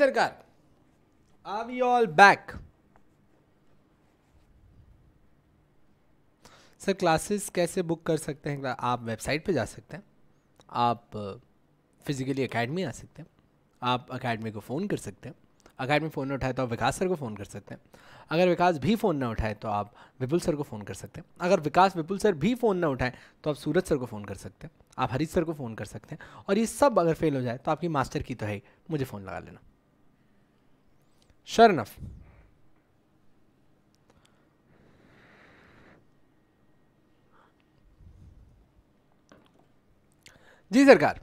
सरकार, are we all back? Sir classes कैसे book कर सकते हैं? आप वेबसाइट पे जा सकते हैं, आप फिजिकली एकेडमी आ सकते हैं, आप एकेडमी को फ़ोन कर सकते हैं। एकेडमी फ़ोन न उठाए तो आप विकास सर को फ़ोन कर सकते हैं। अगर विकास भी फ़ोन ना उठाए तो आप विपुल सर को फ़ोन कर सकते हैं। अगर विकास विपुल सर भी फ़ोन ना उठाए तो आप सूरज सर को फ़ोन कर सकते हैं, आप हरीश सर को फ़ोन कर सकते हैं। और ये सब अगर फेल हो जाए तो आपकी मास्टर की तो है, मुझे फ़ोन लगा लेना। Sure enough. जी सरकार।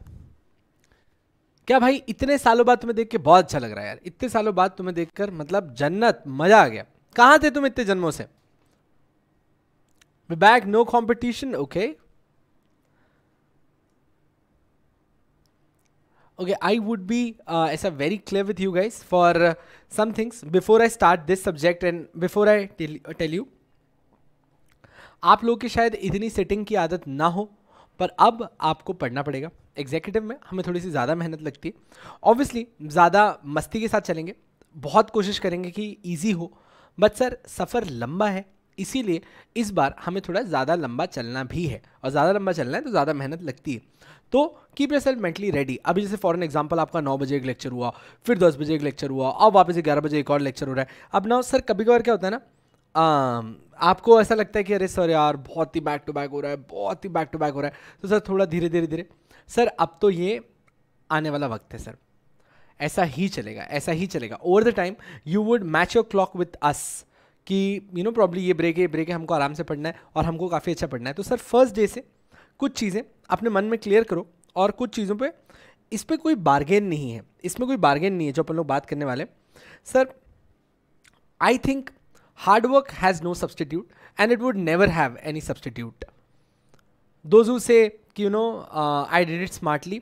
क्या भाई इतने सालों बाद तुम्हें देख के बहुत अच्छा लग रहा है यार, इतने सालों बाद तुम्हें देखकर मतलब जन्नत, मजा आ गया। कहां थे तुम इतने जन्मों से? Back, no competition, okay okay. I would be very clear with you guys for some things before I start this subject and before I tell you. आप लोग की शायद इतनी सेटिंग की आदत ना हो, पर अब आपको पढ़ना पड़ेगा। एग्जीक्यूटिव में हमें थोड़ी सी ज़्यादा मेहनत लगती है, ऑब्वियसली ज़्यादा मस्ती के साथ चलेंगे, बहुत कोशिश करेंगे कि ईजी हो, बट सर सफ़र लंबा है, इसीलिए इस बार हमें थोड़ा ज़्यादा लंबा चलना भी है, और ज़्यादा लंबा चलना है तो ज़्यादा मेहनत लगती है। तो keep your self mentally ready. अभी जैसे फॉर एन एग्जाम्पल आपका 9 बजे एक लेक्चर हुआ, फिर 10 बजे एक लेक्चर हुआ, अब वापस 11 बजे एक और लेक्चर हो रहा है। अब ना सर कभी कभार क्या होता है ना, आपको ऐसा लगता है कि अरे सर यार बहुत ही बैक टू बैक हो रहा है, बहुत ही बैक टू बैक हो रहा है, तो सर थोड़ा धीरे धीरे धीरे। सर अब तो ये आने वाला वक्त है सर, ऐसा ही चलेगा, ऐसा ही चलेगा। Over the time you would match your clock with us कि यू नो प्रॉब्ली ये ब्रेक है, हमको आराम से पढ़ना है और हमको काफ़ी अच्छा पढ़ना है। तो सर फर्स्ट डे से कुछ चीज़ें अपने मन में क्लियर करो, और कुछ चीज़ों पे इस पर कोई बार्गेन नहीं है, इसमें कोई बार्गेन नहीं है जो अपन लोग बात करने वाले। Sir I think hard work has no substitute and it would never have any substitute. Those who say you know I did it smartly,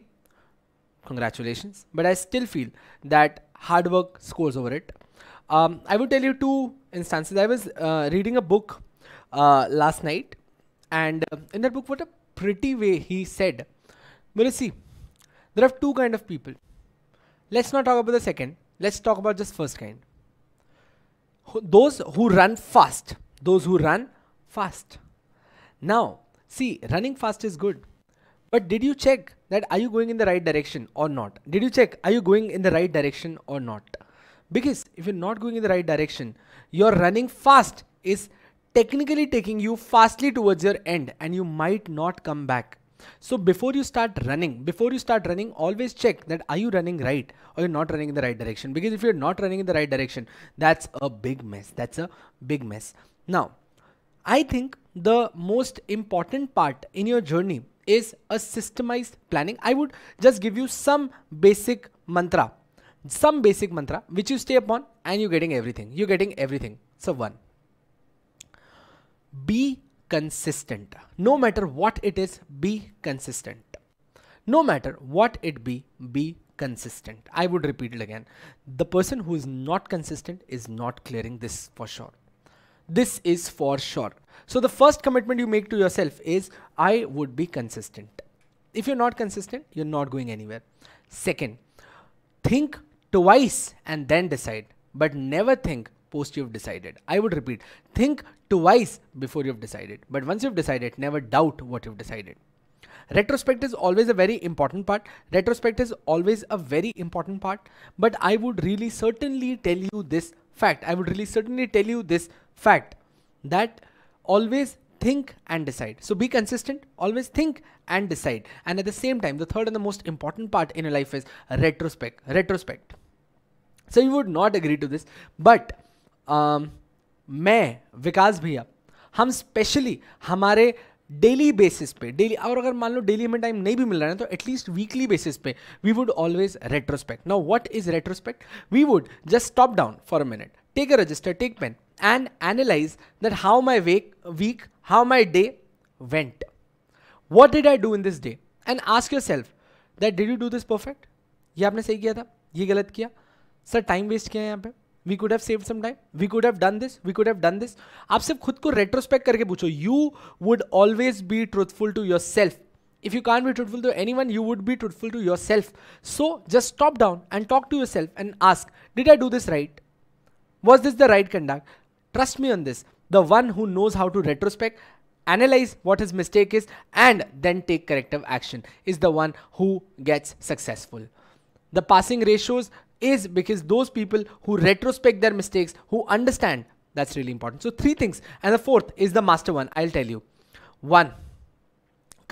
congratulations, but I still feel that hard work scores over it. I would tell you two instances. I was reading a book last night, and in that book what a pretty way he said, well see, there are two kind of people. Let's not talk about the second, let's talk about just first kind. Those who run fast, those who run fast. Now see, running fast is good, but did you check that are you going in the right direction or not? Did you check are you going in the right direction or not? Because if you're not going in the right direction, your running fast is technically taking you fastly towards your end and you might not come back. So before you start running, always check that are you running right or you're not running in the right direction. Because if you're not running in the right direction, that's a big mess. That's a big mess. Now, I think the most important part in your journey is a systemized planning. I would just give you some basic mantra which you stay upon and you're getting everything. So one, be consistent. No matter what it is, be consistent. No matter what it be consistent. I would repeat it again. The person who is not consistent is not clearing this for sure. This is for sure. So the first commitment you make to yourself is I would be consistent. If you're not consistent, you're not going anywhere. Second, think twice and then decide, but never think post you've decided. I would repeat, think twice before you've decided, but once you've decided, never doubt what you've decided. Retrospect is always a very important part. But I would really certainly tell you this fact that always think and decide. So be consistent, always think and decide. And at the same time, the third and the most important part in your life is retrospect. So you would not agree to this, but मैं विकास भैया, हम specially हमारे daily basis पे, daily, और अगर मान लो daily में time नहीं भी मिल रहा है तो एटलीस्ट वीकली बेसिस पे we would always retrospect. Now what is retrospect? We would just stop down for a minute, take a register, take pen and analyze that how my week, how my day went. What did I do in this day? And ask yourself that did you do this perfect? ये आपने सही किया था, ये गलत किया, sir time waste किया है यहाँ पे, we could have saved some time, we could have done this. आप सिर्फ खुद को रेट्रोस्पेक्ट करके पूछो. You would always be truthful to yourself If you can't be truthful to anyone, you would be truthful to yourself. So just stop down and talk to yourself and ask, did I do this right? Was this the right conduct? Trust me on this. The one who knows how to retrospect, analyze what his mistake is, and then take corrective action is the one who gets successful. The passing ratios is because those people who retrospect their mistakes, who understand. That's really important. So 3 things. And the 4th is the master one. I'll tell you. 1,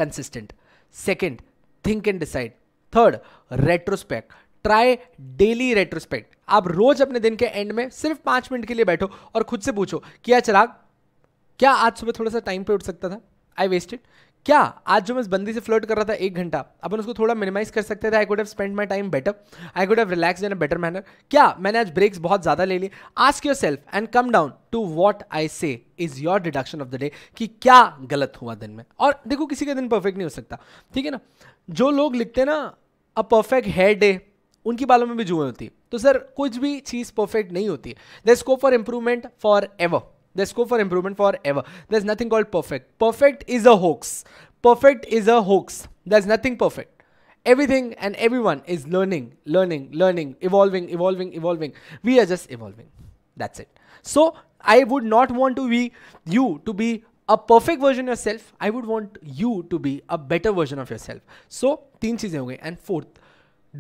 consistent. 2nd, think and decide. 3rd, retrospect. Try daily retrospect. आप रोज अपने दिन के and में सिर्फ 5 minute के लिए बैठो और खुद से पूछो, क्या चिराग, क्या आज सुबह थोड़ा सा टाइम पे उठ सकता था? I wasted. क्या आज जो मैं इस बंदी से फ्लर्ट कर रहा था 1 घंटा, अपन उसको थोड़ा मिनिमाइज कर सकते थे? I could have spend my time better, I could have relaxed in a better manner. क्या मैंने आज ब्रेक्स बहुत ज्यादा ले लिए? Ask yourself and come down to what I say is your deduction of the day, कि क्या गलत हुआ दिन में. और देखो, किसी का दिन परफेक्ट नहीं हो सकता, ठीक है ना. जो लोग लिखते हैं ना अ परफेक्ट हेयर डे, उनकी बालों में भी जुएं होती है. तो सर कुछ भी चीज परफेक्ट नहीं होती है. There scope for improvement for ever. There's scope for improvement forever. There's nothing called perfect. Perfect is a hoax. Perfect is a hoax. There's nothing perfect. Everything and everyone is learning, evolving. We are just evolving. That's it. So I would not want you to be a perfect version yourself. I would want you to be a better version of yourself. So 3 चीजें हो गई. And 4th,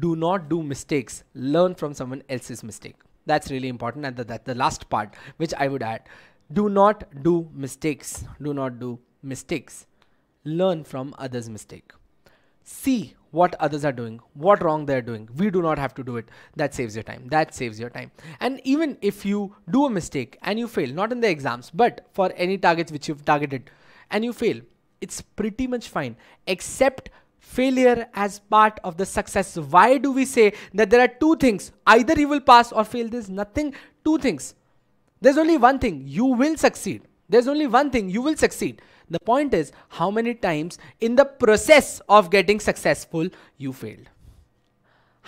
do not do mistakes. Learn from someone else's mistake. That's really important. And that's the last part which I would add. Do not do mistakes. Do not do mistakes. Learn from others' mistake. See what others are doing, what wrong they are doing. We do not have to do it. That saves your time. That saves your time. And even if you do a mistake and you fail, not in the exams, but for any targets which you've targeted, and you fail, it's pretty much fine. Accept failure as part of the success. Why do we say that there are 2 things? Either you will pass or fail. There's nothing 2 things. There's only one thing, you will succeed. There's only one thing, you will succeed. The point is, how many times in the process of getting successful you failed?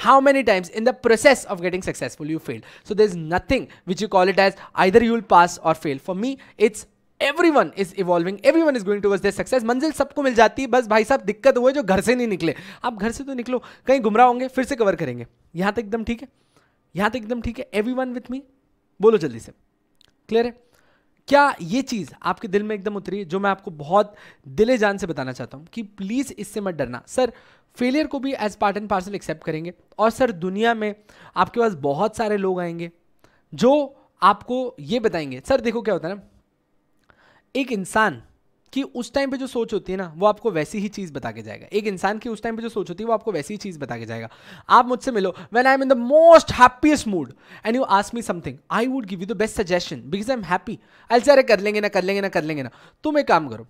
How many times in the process of getting successful you failed? So there's nothing which you call it as either you will pass or fail. For me, it's everyone is evolving, everyone is going towards their success. मंजिल सबको मिल जाती है, बस भाई साहब दिक्कत वो है जो घर से नहीं निकले. आप घर से तो निकलो, कहीं गुमराह होंगे, फिर से कवर करेंगे. यहां तक एकदम ठीक है? यहां तक एकदम ठीक है? एवरीवन विथ मी, बोलो जल्दी से. क्लियर है? क्या ये चीज आपके दिल में एकदम उतरी है? जो मैं आपको बहुत दिले जान से बताना चाहता हूं कि प्लीज इससे मत डरना. सर फेलियर को भी as part and parcel accept करेंगे. और सर दुनिया में आपके पास बहुत सारे लोग आएंगे जो आपको ये बताएंगे. सर देखो क्या होता है ना, एक इंसान कि उस टाइम पे जो सोच होती है ना, वो आपको वैसी ही चीज बता के जाएगा. एक इंसान की उस टाइम पे जो सोच होती है वो आपको वैसी ही चीज बता के जाएगा. आप मुझसे मिलो when I am in the most happiest mood and you ask me something, I would give you the best suggestion because I am happy. I say अरे कर लेंगे ना. तुम एक काम करो,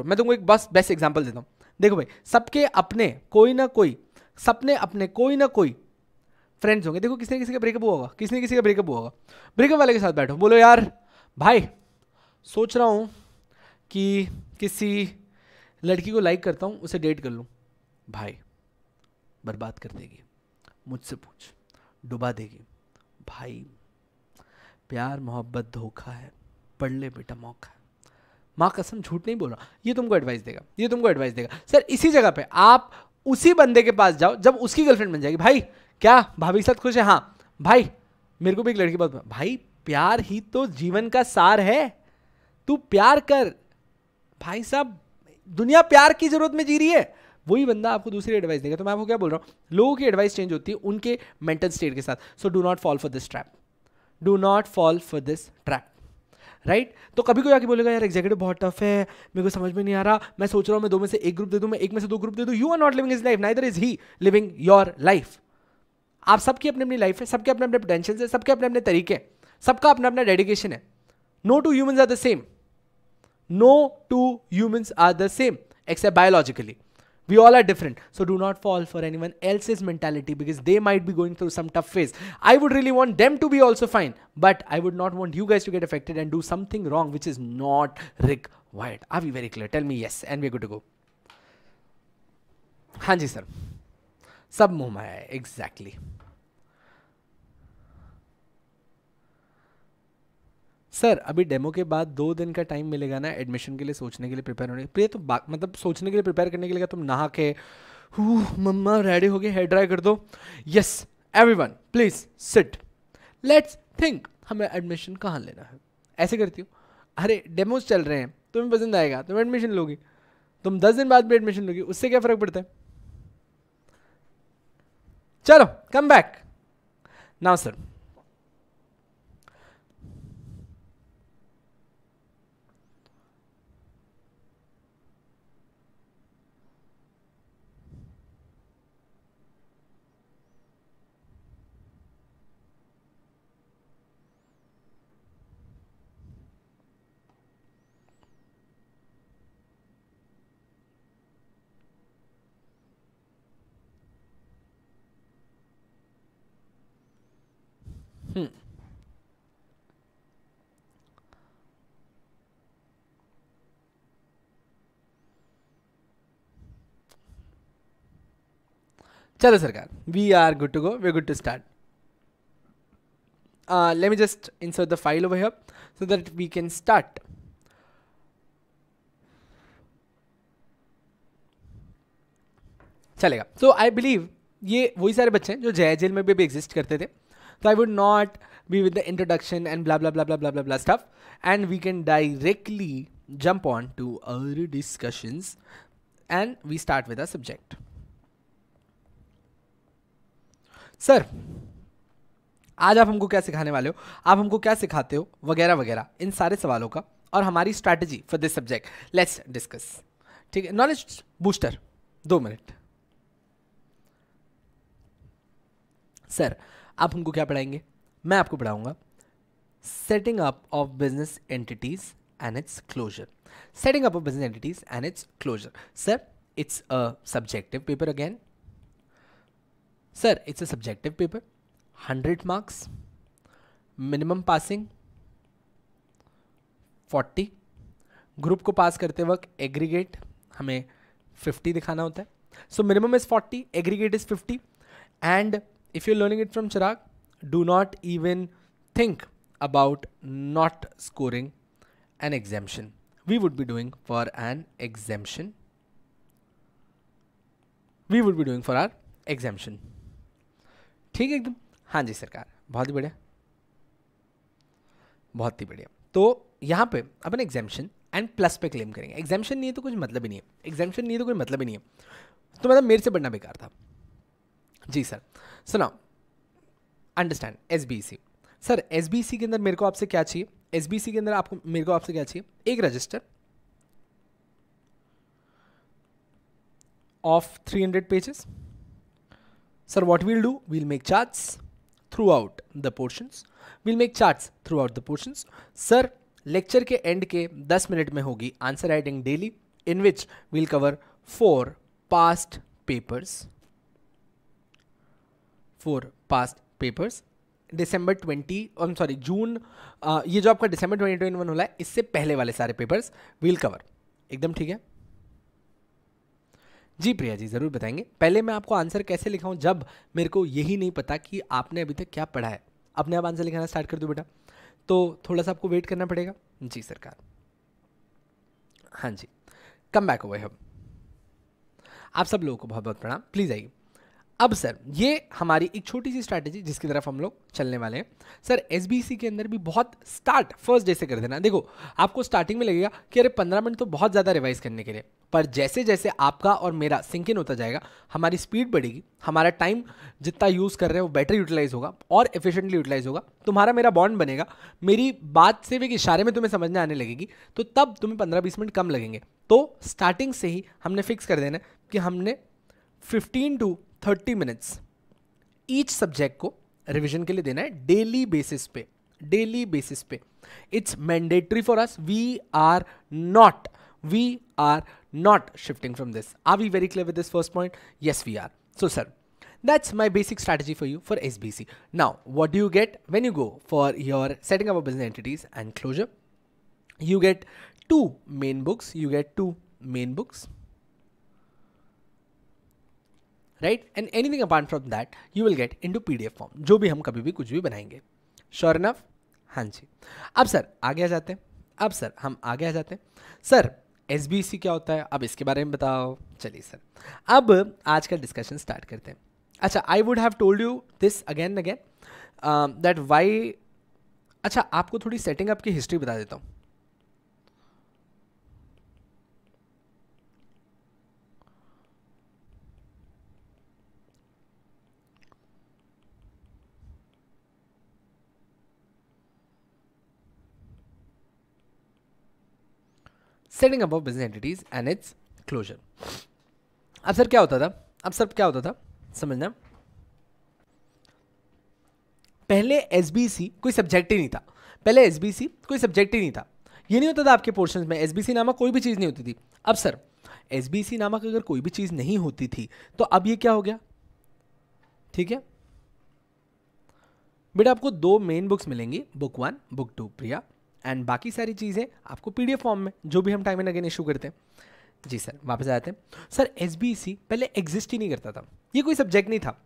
मैं तुमको एक बस बेस्ट एग्जांपल देता हूं. देखो भाई, सबके अपने कोई ना कोई फ्रेंड्स होंगे. देखो किसी का ब्रेकअप हुआ होगा. ब्रेकअप वाले के साथ बैठो, बोलो यार भाई सोच रहा हूं कि किसी लड़की को लाइक करता हूं, उसे डेट कर लूं. भाई बर्बाद कर देगी, मुझसे पूछ, डुबा देगी. भाई प्यार मोहब्बत धोखा है, पढ़ ले बेटा मौका है. माँ कसम झूठ नहीं बोल रहा. ये तुमको एडवाइस देगा. सर इसी जगह पे आप उसी बंदे के पास जाओ जब उसकी गर्लफ्रेंड बन जाएगी. भाई क्या भाभी के साथ खुश है? हाँ. भाई मेरे को भी एक लड़की बहुत. भाई प्यार ही तो जीवन का सार है, तू प्यार कर. भाई साहब दुनिया प्यार की जरूरत में जी रही है. वही बंदा आपको दूसरी एडवाइस देगा. तो मैं आपको क्या बोल रहा हूं, लोगों की एडवाइस चेंज होती है उनके मेंटल स्टेट के साथ. So do not fall for this trap. Right? तो कभी कोई आके बोलेगा यार एग्जीक्यूटिव बहुत टफ है, मेरे को समझ में नहीं आ रहा, मैं सोच रहा हूं मैं 2 में से 1 ग्रुप दे दूं, मैं 1 में से 2 ग्रुप दे दूं. You are not living his life, neither is he living your life. आप सबकी अपनी अपनी लाइफ है, सबके अपने अपने पोटेंशियल है, सबके अपने अपने तरीके, सबका अपना अपना डेडिकेशन है. No two humans are the same. No 2 humans are the same except biologically. We all are different. So do not fall for anyone else's mentality because they might be going through some tough phase. I would really want them to be also fine, but I would not want you guys to get affected and do something wrong which is not required. Are we very clear? Tell me yes and we're good to go. हाँ जी sir, सब मुंह माया है. Exactly. Sir अभी demo के बाद 2 दिन का time मिलेगा ना एडमिशन के लिए, सोचने के लिए, प्रिपेयर होने के लिए। तो मतलब सोचने के लिए, प्रिपेयर करने के लिए तुम नहा के मम्मा रेडी हो गए, हेयर ड्राई कर दो, yes everyone please sit, let's think हमें एडमिशन कहाँ लेना है, ऐसे करती हो। अरे डेमोज चल रहे हैं, तुम्हें पसंद आएगा, तुम एडमिशन लोगी, तुम 10 दिन बाद भी एडमिशन लोगी, उससे क्या फर्क पड़ता है। चलो कम बैक नाउ सर। चलो सरकार, we are good to go, we are good to start. Let me just insert the file over here so that we can start. चलेगा. So I believe ये वही सारे बच्चे हैं जो जय जेल में भी एग्जिस्ट करते थे. So I would not be with the introduction and blah blah blah blah blah blah blah stuff, and we can directly jump on to our discussions, and we start with our subject. Sir आज आप हमको क्या सिखाने वाले हो, आप हमको क्या सिखाते हो, वगैरह वगैरह, इन सारे सवालों का और हमारी strategy for this subject let's discuss. ठीक है, नॉलेज बूस्टर 2 मिनट. सर आप हमको क्या पढ़ाएंगे? मैं आपको पढ़ाऊंगा setting up of business entities and its closure. Setting up of business entities and its closure. Sir it's a subjective paper again. Sir it's a subjective paper, 100 marks, minimum passing 40. Group को pass करते वक्त aggregate हमें 50 दिखाना होता है. So minimum is 40, aggregate is 50. And if you learning it from Chirag, do not even think about not scoring an exemption. We would be doing for an exemption. We would be doing for our exemption. ठीक है एकदम. हाँ जी सरकार, बहुत ही बढ़िया, बहुत ही बढ़िया. तो यहाँ पे अपन एग्जाम्शन एंड प्लस पे क्लेम करेंगे. एग्जाम्शन नहीं है तो कुछ मतलब ही नहीं है, एग्जाम्शन नहीं है तो कोई मतलब ही नहीं है, तो मतलब मेरे से बढ़ना बेकार था. जी सर. सुनाओ, अंडरस्टैंड एसबीसी. सर एसबीसी के अंदर मेरे को आपसे क्या चाहिए? एसबीसी के अंदर आपको मेरे को आपसे क्या चाहिए? एक register of 300 pages. Sir, what we'll do, we'll make charts throughout the portions. We'll make charts throughout the portions. Sir, lecture के end के 10 मिनट में होगी answer writing daily, in which we'll cover 4 past papers. 4 past papers. December 20, I'm sorry, जून, ये जो आपका December 2021 होला है, इससे पहले वाले सारे पेपर्स we'll cover. एकदम ठीक है जी प्रिया जी, ज़रूर बताएंगे. पहले मैं आपको आंसर कैसे लिखाऊं जब मेरे को यही नहीं पता कि आपने अभी तक क्या पढ़ा है. अपने आप आंसर लिखाना स्टार्ट कर दो बेटा, तो थोड़ा सा आपको वेट करना पड़ेगा. जी सरकार. हाँ जी, कम बैक ओवर हियर. आप सब लोगों को बहुत बहुत प्रणाम. प्लीज़ आइए. अब सर ये हमारी एक छोटी सी स्ट्रैटेजी जिसकी तरफ हम लोग चलने वाले हैं. सर एसबीसी के अंदर भी बहुत स्टार्ट फर्स्ट डे से कर देना. देखो आपको स्टार्टिंग में लगेगा कि अरे 15 मिनट तो बहुत ज़्यादा रिवाइज करने के लिए, पर जैसे जैसे आपका और मेरा सिंक इन होता जाएगा, हमारी स्पीड बढ़ेगी, हमारा टाइम जितना यूज़ कर रहे हैं वो बेटर यूटिलाइज होगा और एफिशिएंटली यूटिलाइज होगा, तुम्हारा मेरा बॉन्ड बनेगा, मेरी बात से एक इशारे में तुम्हें समझने आने लगेगी, तो तब तुम्हें 15-20 मिनट कम लगेंगे. तो स्टार्टिंग से ही हमने फिक्स कर देना कि हमने 15 to 30 मिनट्स ईच सब्जेक्ट को रिवीजन के लिए देना है डेली बेसिस पे. डेली बेसिस पे it's mandatory for us. We are not shifting from this. Are we very clear with this first point? Yes, we are. So, sir, that's my basic strategy for you for SBC. Now, what do you get when you go for your setting up of business entities and closure? You get 2 main books. You get 2 main books. Right? And anything apart from that, you will get into PDF form. जो भी हम कभी भी कुछ भी बनाएंगे. Sure enough? हाँ जी। अब सर आगे आ जाते हैं, अब सर हम आगे आ जाते हैं। सर एसबीसी क्या होता है, अब इसके बारे में बताओ। चलिए सर अब आज का डिस्कशन स्टार्ट करते हैं। अच्छा, I would have told you this again again that why. अच्छा, आपको थोड़ी सेटिंग अप की हिस्ट्री बता देता हूँ। Setting up of business entities and its closure. अब सर क्या होता था, अब सर क्या होता था समझना। पहले एसबीसी कोई सब्जेक्ट ही नहीं था, पहले एसबीसी कोई सब्जेक्ट ही नहीं था। ये नहीं होता था आपके पोर्शंस में, एसबीसी नामक कोई भी चीज़ नहीं होती थी। अब सर एसबीसी नामक अगर कोई भी चीज़ नहीं होती थी तो अब ये क्या हो गया, ठीक है बेटा, आपको दो मेन बुक्स मिलेंगी, बुक 1 बुक 2 प्रिया, एंड बाकी सारी चीज़ें आपको पीडीएफ फॉर्म में, जो भी हम टाइम एंड अगेन इशू करते हैं। जी सर वापस आते हैं। सर एसबीसी पहले एग्जिस्ट ही नहीं करता था, ये कोई सब्जेक्ट नहीं था।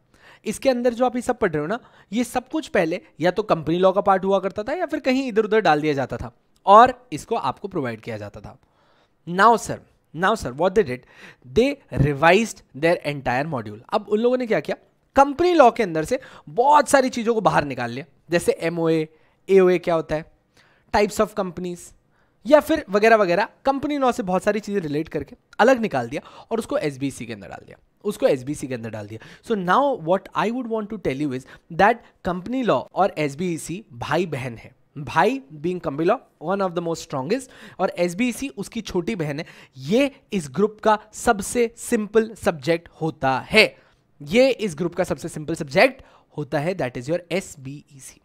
इसके अंदर जो आप ये सब पढ़ रहे हो ना, ये सब कुछ पहले या तो कंपनी लॉ का पार्ट हुआ करता था या फिर कहीं इधर उधर डाल दिया जाता था और इसको आपको प्रोवाइड किया जाता था। Now sir what they did, they revised their entire module. अब उन लोगों ने क्या किया, कंपनी लॉ के अंदर से बहुत सारी चीजों को बाहर निकाल लिया, जैसे एमओए, एओए क्या होता है, टाइप्स ऑफ कंपनीज या फिर वगैरह वगैरह, कंपनी लॉ से बहुत सारी चीजें रिलेट करके अलग निकाल दिया और उसको एसबीसी के अंदर डाल दिया, उसको एसबीसी के अंदर डाल दिया। So now what I would want to tell you is that company law और एसबीसी भाई बहन है। भाई being company law one of the most strongest और एसबीसी उसकी छोटी बहन है। ये इस ग्रुप का सबसे सिंपल सब्जेक्ट होता है, ये इस ग्रुप का सबसे सिंपल सब्जेक्ट होता है, दैट इज योर एसबीईसी।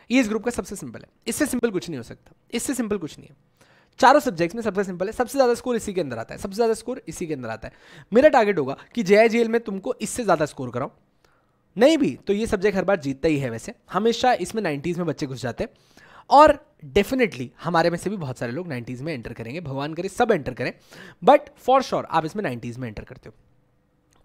ये इस ग्रुप का सबसे सिंपल है, इससे सिंपल कुछ नहीं हो सकता, इससे सिंपल कुछ नहीं है। चारों सब्जेक्ट्स में सबसे सिंपल है, सबसे ज्यादा स्कोर इसी के अंदर आता है, सबसे ज्यादा स्कोर इसी के अंदर आता है। मेरा टारगेट होगा कि जेआईजीएल में तुमको इससे ज्यादा स्कोर कराऊं, नहीं भी तो ये सब्जेक्ट हर बार जीतता ही है। वैसे हमेशा इसमें 90s में बच्चे घुस जाते हैं और डेफिनेटली हमारे में से भी बहुत सारे लोग 90s में एंटर करेंगे, भगवान करे सब एंटर करें, बट फॉर श्योर आप इसमें 90s में एंटर करते हो।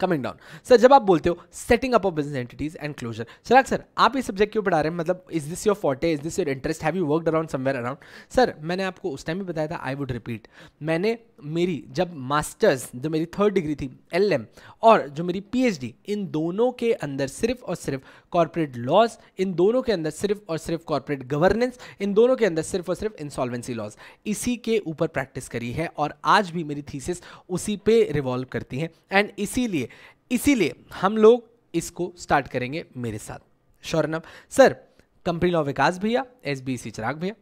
कमिंग डाउन सर, जब आप बोलते हो setting up of business entities and closure, Chirag sir आप ये सब्जेक्ट क्यों पढ़ा रहे हैं, मतलब is this your forte, is this your interest, have you worked around somewhere around. Sir मैंने आपको उस टाइम भी बताया था, आई वुड रिपीट, मैंने मेरी जब मास्टर्स, जो मेरी 3rd डिग्री थी एलएम, और जो मेरी पीएचडी, इन दोनों के अंदर सिर्फ और सिर्फ कॉर्पोरेट लॉज, इन दोनों के अंदर सिर्फ और सिर्फ कॉर्पोरेट गवर्नेंस, इन दोनों के अंदर सिर्फ और सिर्फ इंसॉल्वेंसी लॉज, इसी के ऊपर प्रैक्टिस करी है और आज भी मेरी थीसिस उसी पे रिवॉल्व करती हैं। एंड इसीलिए हम लोग इसको स्टार्ट करेंगे मेरे साथ। Sure enough sir, company law Vikas भैया, एसबीसी चिराग भैया,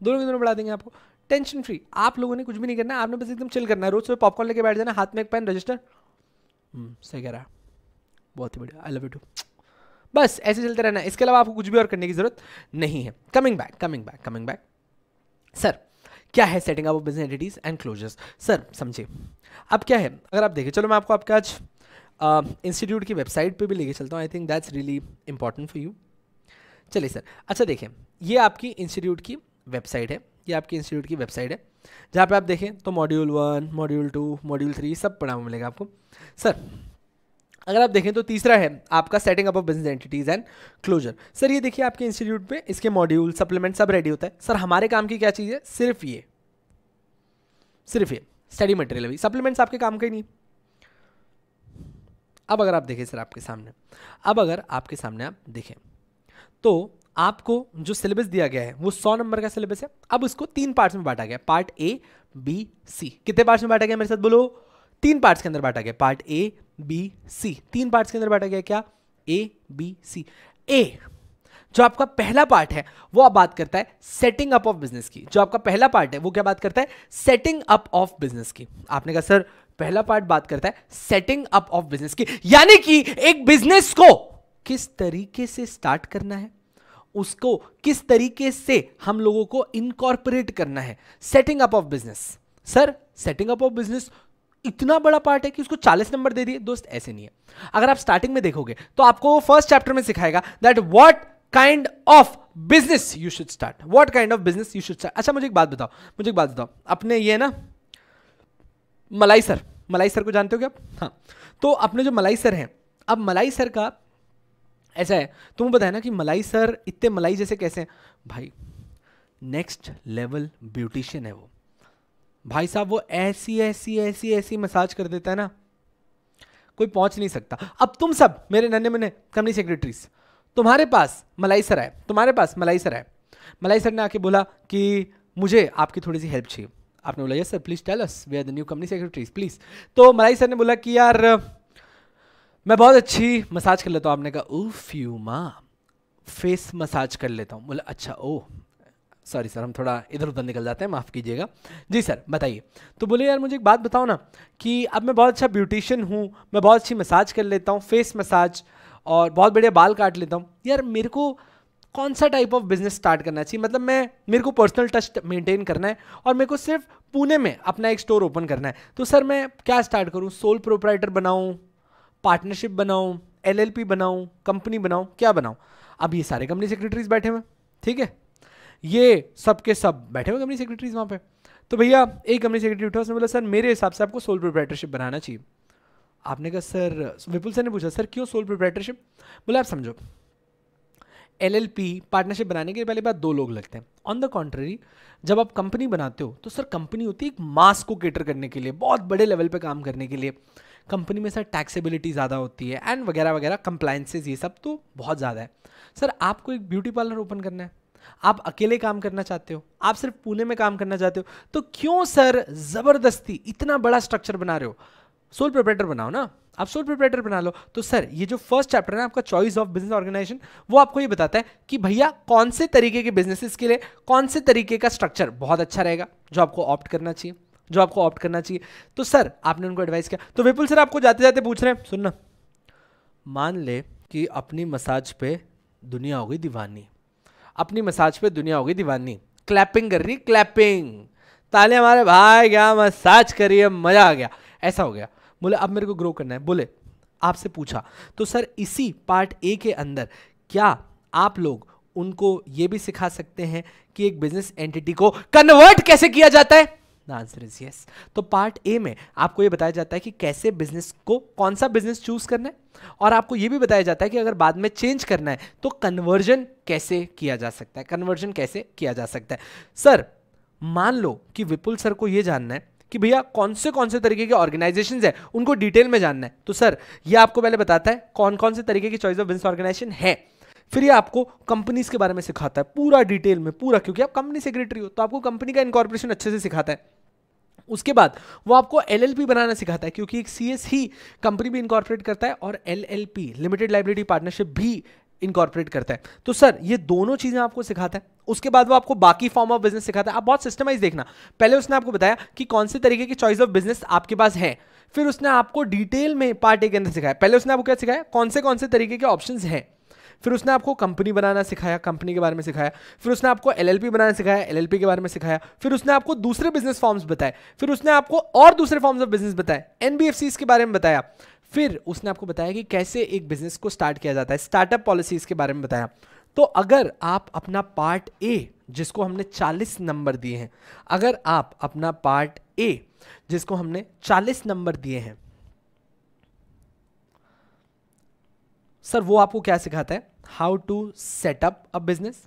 दोनों के दोनों बढ़ा देंगे आपको, टेंशन फ्री। आप लोगों ने कुछ भी नहीं करना है, आपने बस एकदम चिल करना है, रोज सुबह पॉपकॉर्न लेके बैठ जाना, हाथ में एक पेन, रजिस्टर। सही कह रहा है, बहुत ही बढ़िया, आई लव यू टू। बस ऐसे चलते रहना है, इसके अलावा आपको कुछ भी और करने की जरूरत नहीं है। कमिंग बैक सर, क्या है setting up of business entities and closures. Sir समझिए, अब क्या है, अगर आप देखें, चलो मैं आपको आपका आज इंस्टीट्यूट की वेबसाइट पे भी लेके चलता हूँ, I think that's really important for you. चलिए सर, अच्छा देखें, ये आपकी इंस्टीट्यूट की वेबसाइट है, ये आपकी इंस्टीट्यूट की वेबसाइट है, जहाँ पे आप देखें तो मॉड्यूल 1, मॉड्यूल 2, मॉड्यूल 3 सब पढ़ा हुआ मिलेगा आपको। सर अगर आप देखें तो तीसरा है आपका setting up of business entities and closure. Sir ये देखिए आपके इंस्टीट्यूट पे इसके मॉड्यूल, सप्लीमेंट सब रेडी होता है। सर हमारे काम की क्या चीज़ है, सिर्फ ये स्टडी मटेरियल, अभी सप्लीमेंट्स आपके काम का ही नहीं। अब अगर आप देखें सर आपके सामने, अब अगर आपके सामने आप देखें तो आपको जो सिलेबस दिया गया है वो 100 नंबर का सिलेबस है। अब उसको 3 पार्ट्स में बांटा गया, पार्ट ए बी सी। कितने पार्ट्स में बांटा गया मेरे साथ बोलो, 3 पार्ट्स के अंदर बांटा गया, part A B C, 3 parts के अंदर बांटा गया, क्या, ए बी सी। ए जो आपका पहला पार्ट है वो आप बात करता है सेटिंग अप ऑफ बिजनेस की, जो आपका पहला पार्ट है वो क्या बात करता है, सेटिंग अप ऑफ बिजनेस की। आपने कहा सर पहला पार्ट बात करता है सेटिंग अप ऑफ बिजनेस की, यानी कि एक बिजनेस को किस तरीके से स्टार्ट करना है, उसको किस तरीके से हम लोगों को इनकॉर्पोरेट करना है, setting up of business. Sir setting up of business इतना बड़ा पार्ट है कि उसको 40 नंबर दे दिए, दोस्त ऐसे नहीं है। अगर आप स्टार्टिंग में देखोगे तो आपको फर्स्ट चैप्टर में सिखाएगा that what kind of business you should start, what kind of business you should start. अच्छा मुझे एक बात बताओ, अपने ये ना मलाई सर को जानते हो क्या आप? हाँ, तो अपने जो मलाई सर हैं, अब मलाई सर का ऐसा है, तुम्हें पता है ना कि मलाई सर इतने मलाई जैसे कैसे हैं भाई, नेक्स्ट लेवल ब्यूटिशियन है वो भाई साहब। वो ऐसी ऐसी ऐसी ऐसी मसाज कर देता है ना, कोई पहुंच नहीं सकता। अब तुम सब मेरे नन्हे मुन्ने कंपनी सेक्रेटरीज, तुम्हारे पास मलाई सर है, तुम्हारे पास मलाई सर है, मलाई सर ने आके बोला कि मुझे आपकी थोड़ी सी हेल्प चाहिए। आपने बोला yes sir please tell us, we are the new company secretaries please. तो मलाई सर ने बोला कि यार मैं बहुत अच्छी मसाज कर लेता हूँ। आपने कहा उफ यू माँ, फेस मसाज कर लेता हूँ। बोला अच्छा ओह सॉरी सर, हम थोड़ा इधर उधर निकल जाते हैं, माफ़ कीजिएगा। जी सर बताइए। तो बोले यार मुझे एक बात बताओ ना कि अब मैं बहुत अच्छा ब्यूटिशियन हूँ, मैं बहुत अच्छी मसाज कर लेता हूँ, फेस मसाज, और बहुत बढ़िया बाल काट लेता हूँ। यार मेरे को कौन सा टाइप ऑफ बिजनेस स्टार्ट करना चाहिए? मतलब मेरे को पर्सनल टच मेंटेन करना है और मेरे को सिर्फ पुणे में अपना एक स्टोर ओपन करना है। तो सर मैं क्या स्टार्ट करूँ? सोल प्रोप्राइटर बनाऊँ, पार्टनरशिप बनाऊँ, LLP बनाऊँ, कंपनी बनाऊँ, क्या बनाऊँ? अब ये सारे कंपनी सेक्रेटरीज बैठे हुए, ठीक है, ये सब के सब बैठे हुए कंपनी सेक्रेटरीज वहाँ पे। तो भैया एक कंपनी सेक्रेटरी उठा, उसने बोला सर मेरे हिसाब से आपको सोल प्रोप्राइटरशिप बनाना चाहिए। आपने कहा सर, विपुल सर ने पूछा सर क्यों सोल प्रोप्राइटरशिप? बोला आप समझो LLP पार्टनरशिप बनाने के लिए पहले बात 2 लोग लगते हैं। ऑन द कॉन्ट्ररी जब आप कंपनी बनाते हो तो सर कंपनी होती है एक मास को केटर करने के लिए, बहुत बड़े लेवल पे काम करने के लिए। कंपनी में सर टैक्सेबिलिटी ज़्यादा होती है एंड वगैरह वगैरह, कंप्लायंसेस, ये सब तो बहुत ज़्यादा है। सर आपको एक ब्यूटी पार्लर ओपन करना है, आप अकेले काम करना चाहते हो, आप सिर्फ पुणे में काम करना चाहते हो, तो क्यों सर ज़बरदस्ती इतना बड़ा स्ट्रक्चर बना रहे हो? सोल प्रोप्राइटर बनाओ ना, आप सोल प्रोप्राइटर बना लो। तो सर ये जो फर्स्ट चैप्टर है आपका चॉइस ऑफ बिजनेस ऑर्गेनाइजेशन, वो आपको ये बताता है कि भैया कौन से तरीके के बिजनेसेस के लिए कौन से तरीके का स्ट्रक्चर बहुत अच्छा रहेगा, जो आपको ऑप्ट करना चाहिए, जो आपको ऑप्ट करना चाहिए। तो सर आपने उनको एडवाइस किया। तो विपुल सर आपको जाते जाते पूछ रहे हैं, सुनना, मान ले कि अपनी मसाज पे दुनिया हो गई दीवानी, अपनी मसाज पे दुनिया हो गई दीवानी, क्लैपिंग कर रही, क्लैपिंग, ताले हमारे भाई क्या मसाज करिए, मजा आ गया, ऐसा हो गया। बोले अब मेरे को ग्रो करना है। बोले आपसे पूछा तो सर इसी पार्ट ए के अंदर क्या आप लोग उनको ये भी सिखा सकते हैं कि एक बिजनेस एंटिटी को कन्वर्ट कैसे किया जाता है? The answer is yes. तो पार्ट ए में आपको ये बताया जाता है कि कैसे बिजनेस को, कौन सा बिजनेस चूज करना है, और आपको ये भी बताया जाता है कि अगर बाद में चेंज करना है तो कन्वर्जन कैसे किया जा सकता है, कन्वर्जन कैसे किया जा सकता है। सर मान लो कि विपुल सर को ये जानना है कि भैया कौन से तरीके के ऑर्गेनाइजेशंस है, उनको डिटेल में जानना है। तो सर ये आपको पहले बताता है कौन कौन से तरीके की चॉइस ऑफ बिजनेस ऑर्गेनाइजेशन है, फिर ये आपको कंपनीज के बारे में सिखाता है पूरा डिटेल में, पूरा, क्योंकि आप कंपनी सेक्रेटरी हो तो आपको कंपनी का इनकॉर्पोरेशन अच्छे से सिखाता है। उसके बाद वो आपको LLP बनाना सिखाता है, क्योंकि एक CS ही कंपनी भी इनकॉर्पोरेट करता है और LLP लिमिटेड लाइबिलिटी पार्टनरशिप भी इनकॉर्पोरेट करता है। तो सर ये दोनों चीजें आपको सिखाता है। उसके बाद वो आपको बाकी फॉर्म ऑफ बिजनेस सिखाता है। आप बहुत सिस्टमाइज देखना, पहले उसने आपको बताया कि कौन से तरीके की चॉइस ऑफ बिजनेस आपके पास है, फिर उसने आपको डिटेल में पार्ट ए के अंदर सिखाया। पहले उसने आपको क्या सिखाया, कौन से तरीके के ऑप्शंस हैं, फिर उसने आपको कंपनी बनाना सिखाया, कंपनी के बारे में सिखाया, फिर उसने आपको LLP बनाना सिखाया, LLP के बारे में सिखाया, फिर उसने आपको दूसरे बिजनेस फॉर्म्स बताए, फिर उसने आपको और दूसरे फॉर्म्स ऑफ बिजनेस बताए, NBFCs के बारे में बताया, फिर उसने आपको बताया कि कैसे एक बिजनेस को स्टार्ट किया जाता है, स्टार्टअप पॉलिसीज के बारे में बताया। तो अगर आप अपना पार्ट ए जिसको हमने 40 नंबर दिए हैं, अगर आप अपना पार्ट ए जिसको हमने 40 नंबर दिए हैं, सर वो आपको क्या सिखाता है, how to set up a business,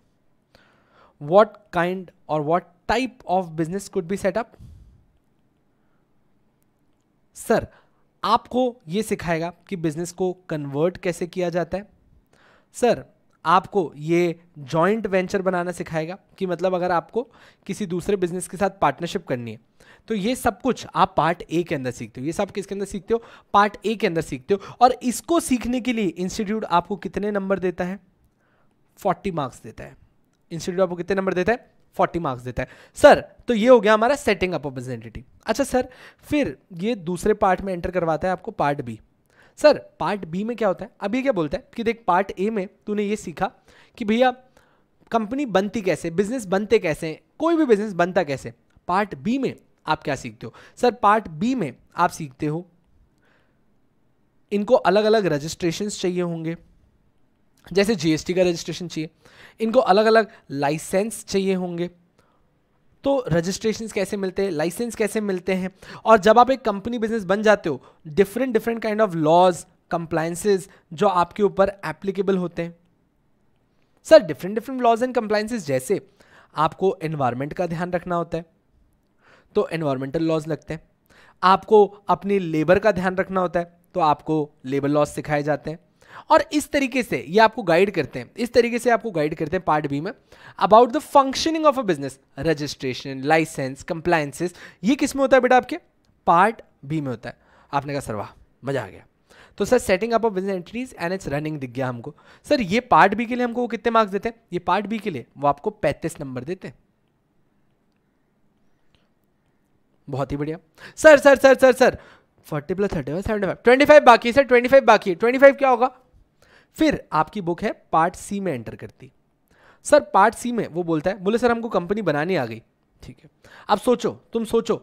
what kind और what type of business could be set up. Sir आपको यह सिखाएगा कि बिजनेस को कन्वर्ट कैसे किया जाता है। सर आपको ये जॉइंट वेंचर बनाना सिखाएगा कि मतलब अगर आपको किसी दूसरे बिजनेस के साथ पार्टनरशिप करनी है तो ये सब कुछ आप पार्ट ए के अंदर सीखते हो। ये सब किसके अंदर सीखते हो, पार्ट ए के अंदर सीखते हो। और इसको सीखने के लिए इंस्टीट्यूट आपको कितने नंबर देता है, 40 मार्क्स देता है। इंस्टीट्यूट आपको कितने नंबर देता है, 40 मार्क्स देता है। सर तो ये हो गया हमारा setting up of business entity. अच्छा सर फिर ये दूसरे पार्ट में एंटर करवाता है आपको part B. Sir part B में क्या होता है, अभी क्या बोलता है कि देख पार्ट ए में तूने ये सीखा कि भैया कंपनी बनती कैसे, बिजनेस बनते कैसे, कोई भी बिजनेस बनता कैसे। पार्ट बी में आप क्या सीखते हो, सर पार्ट बी में आप सीखते हो इनको अलग अलग रजिस्ट्रेशंस चाहिए होंगे, जैसे GST का रजिस्ट्रेशन चाहिए, इनको अलग अलग लाइसेंस चाहिए होंगे। तो रजिस्ट्रेशंस कैसे मिलते हैं, लाइसेंस कैसे मिलते हैं, और जब आप एक कंपनी बिजनेस बन जाते हो different kind of laws, compliances जो आपके ऊपर एप्लीकेबल होते हैं। Sir different laws and compliances, जैसे आपको एनवायरनमेंट का ध्यान रखना होता है, तो एनवायरमेंटल लॉज लगते हैं। आपको अपनी लेबर का ध्यान रखना होता है, तो आपको लेबर लॉज सिखाए जाते हैं। और इस तरीके से ये आपको गाइड करते हैं, इस तरीके से आपको गाइड करते हैं पार्ट बी में about the functioning of a business, registration, license, compliances. ये किस में होता है बेटा? आपके पार्ट बी में होता है। आपने कहा सर वाह, मजा आ गया। तो sir setting up of business entities and it's running दिख गया हमको। सर ये पार्ट बी के लिए हमको वो कितने मार्क्स देते हैं? ये पार्ट बी के लिए वो आपको 35 नंबर देते हैं। बहुत ही बढ़िया। Sir sir sir sir sir 40 + 30 75, 25 बाकी है सर, 25 बाकी है। 25 क्या होगा? फिर आपकी बुक है पार्ट सी में एंटर करती। सर पार्ट सी में वो बोलता है, बोले सर हमको कंपनी बनानी आ गई। ठीक है, अब सोचो,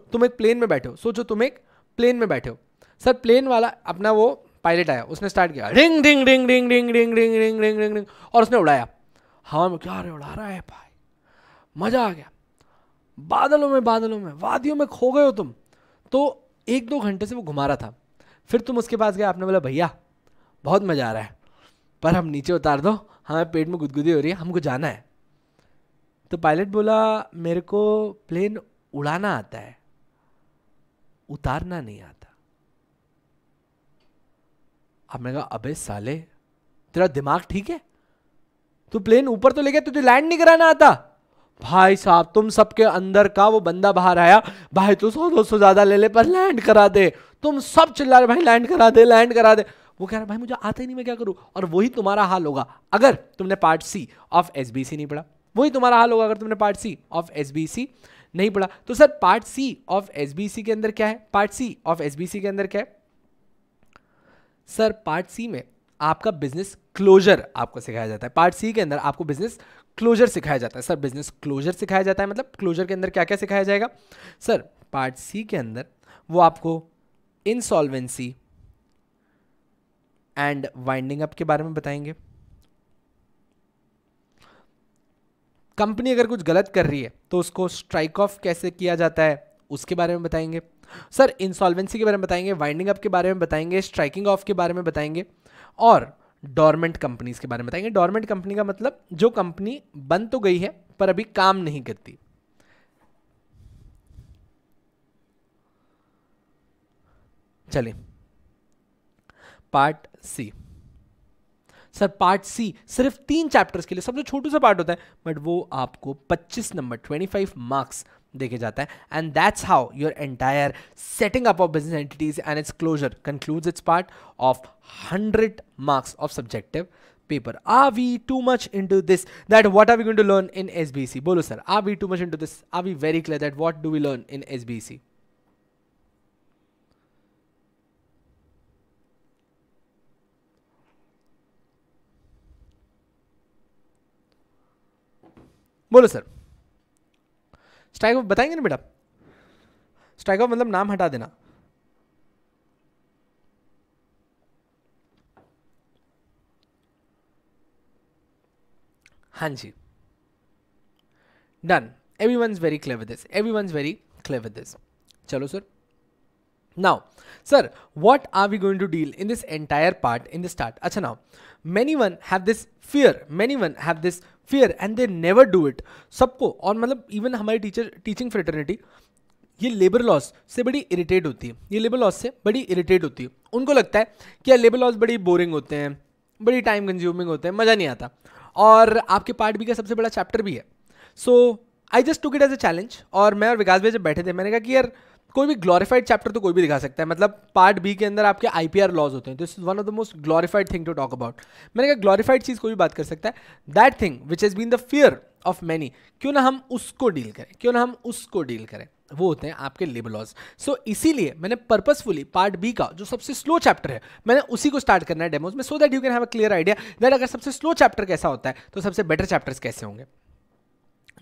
तुम एक प्लेन में बैठे हो, सोचो तुम एक प्लेन में बैठे हो। सर प्लेन वाला अपना वो पायलट आया, उसने स्टार्ट किया रिंग डिंग डिंग डिंग डिंग डिंग डिंग डिंग डिंग डिंग डिंग, और उसने उड़ाया हवा में। क्या रे उड़ा रहा है भाई, मजा आ गया। बादलों में वादियों में खो गए हो तुम। तो 1-2 घंटे से वो घुमा रहा था। फिर तुम उसके पास गए, आपने बोला भैया बहुत मजा आ रहा है पर हम नीचे उतार दो, हमें पेट में गुदगुदी हो रही है, हमको जाना है। तो पायलट बोला मेरे को प्लेन उड़ाना आता है, उतारना नहीं आता। आपने कहा अबे साले तेरा दिमाग ठीक है? तू प्लेन ऊपर तो ले गया, तुझे लैंड नहीं कराना आता? भाई साहब तुम सबके अंदर का वो बंदा बाहर आया, भाई तू 100-200 ज्यादा ले ले पर लैंड करा दे। तुम सब चिल्ला रहे भाई लैंड करा दे, लैंड करा दे। वो कह रहा भाई मुझे आता ही नहीं, मैं क्या करूं? और वही तुम्हारा हाल होगा अगर तुमने पार्ट सी ऑफ एसबीसी नहीं पढ़ा। वही तुम्हारा हाल होगा अगर तुमने पार्ट सी ऑफ एसबीसी नहीं पढ़ा। तो sir part C of SBC के अंदर क्या है? पार्ट सी ऑफ एसबीसी के अंदर क्या है? सर पार्ट सी में आपका बिजनेस क्लोजर आपको सिखाया जाता है। पार्ट सी के अंदर आपको बिजनेस क्लोजर सिखाया जाता है। सर बिजनेस क्लोजर सिखाया जाता है मतलब क्लोजर के अंदर क्या क्या सिखाया जाएगा? सर पार्ट सी के अंदर वो आपको इंसॉल्वेंसी एंड वाइंडिंग अप के बारे में बताएंगे। कंपनी अगर कुछ गलत कर रही है तो उसको स्ट्राइक ऑफ कैसे किया जाता है उसके बारे में बताएंगे। सर इंसॉल्वेंसी के बारे में बताएंगे, वाइंडिंग अप के बारे में बताएंगे, स्ट्राइकिंग ऑफ के बारे में बताएंगे और डोरमेंट कंपनीज के बारे में बताएंगे। डोरमेंट कंपनी का मतलब जो कंपनी बंद तो गई है पर अभी काम नहीं करती। चलिए part C. Sir part C सिर्फ 3 चैप्टर्स के लिए सबसे छोटू सा पार्ट होता है बट वो आपको 25 नंबर 25 मार्क्स देके जाता है। And that's how your entire setting up of business entities and its closure concludes its part of 100 marks of subjective paper. Are we too much into this that what are we going to learn in SBC? बोलो sir, are we too much into this? Are we very clear that what do we learn in SBC? बोलो sir. Strike off बताएंगे ना बेटा? Strike off मतलब नाम हटा देना। हाँ जी, done. Everyone's very clear with this. Everyone's very clear with this. चलो sir. Now, sir, what are we going to deal in this entire part in the start? अच्छा now, many one have this fear and they never do it. सबको, और मतलब even हमारी teaching fraternity ये labour laws से बड़ी irritate होती है। ये लेबर लॉस से बड़ी इरिटेट होती है। उनको लगता है कि यार लेबर लॉस बड़ी बोरिंग होते हैं, बड़ी टाइम कंज्यूमिंग होते हैं, मज़ा नहीं आता। और आपके पार्ट बी का सबसे बड़ा चैप्टर भी है। So I just took it as a challenge. और मैं और विकास भाई जब बैठे थे मैंने कहा कि यार कोई भी ग्लोरीफाइड चैप्टर तो कोई भी दिखा सकता है। मतलब पार्ट बी के अंदर आपके आईपीआर लॉज होते हैं, this is one of the most glorified thing to talk about. मैंने कहा ग्लोरीफाइड चीज़ कोई भी बात कर सकता है। That thing which has been the fear of many, क्यों ना हम उसको डील करें, वो होते हैं आपके लेबर लॉज। सो इसीलिए मैंने पर्पसफुली पार्ट बी का जो सबसे स्लो चैप्टर है मैंने उसी को स्टार्ट करना है डेमोज में, so that you can have a clear idea that अगर सबसे स्लो चैप्टर कैसा होता है तो सबसे बेटर चैप्टर्स कैसे होंगे।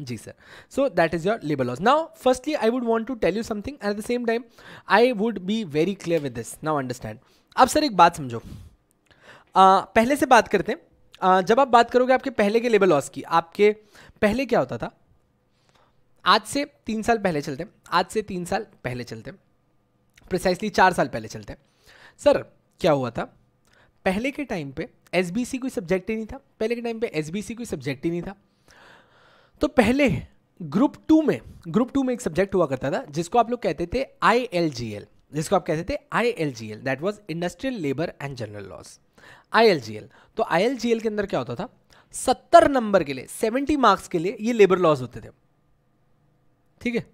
जी sir. So that is your labour laws. Now firstly I would want to tell you something at the same time I would be very clear with this. Now understand. अब sir एक बात समझो, पहले से बात करते हैं। जब आप बात करोगे आपके पहले के लेबर लॉज की, आपके पहले क्या होता था? आज से 3 साल पहले चलते हैं, प्रिसाइसली 4 साल पहले चलते हैं। सर क्या हुआ था? पहले के टाइम पे एसबीसी कोई सब्जेक्ट ही नहीं था। तो पहले ग्रुप टू में एक सब्जेक्ट हुआ करता था जिसको आप लोग कहते थे ILGL, that was industrial labour and general laws, ILGL। तो ILGL के अंदर क्या होता था, 70 नंबर के लिए, 70 मार्क्स के लिए ये लेबर लॉज होते थे, ठीक है।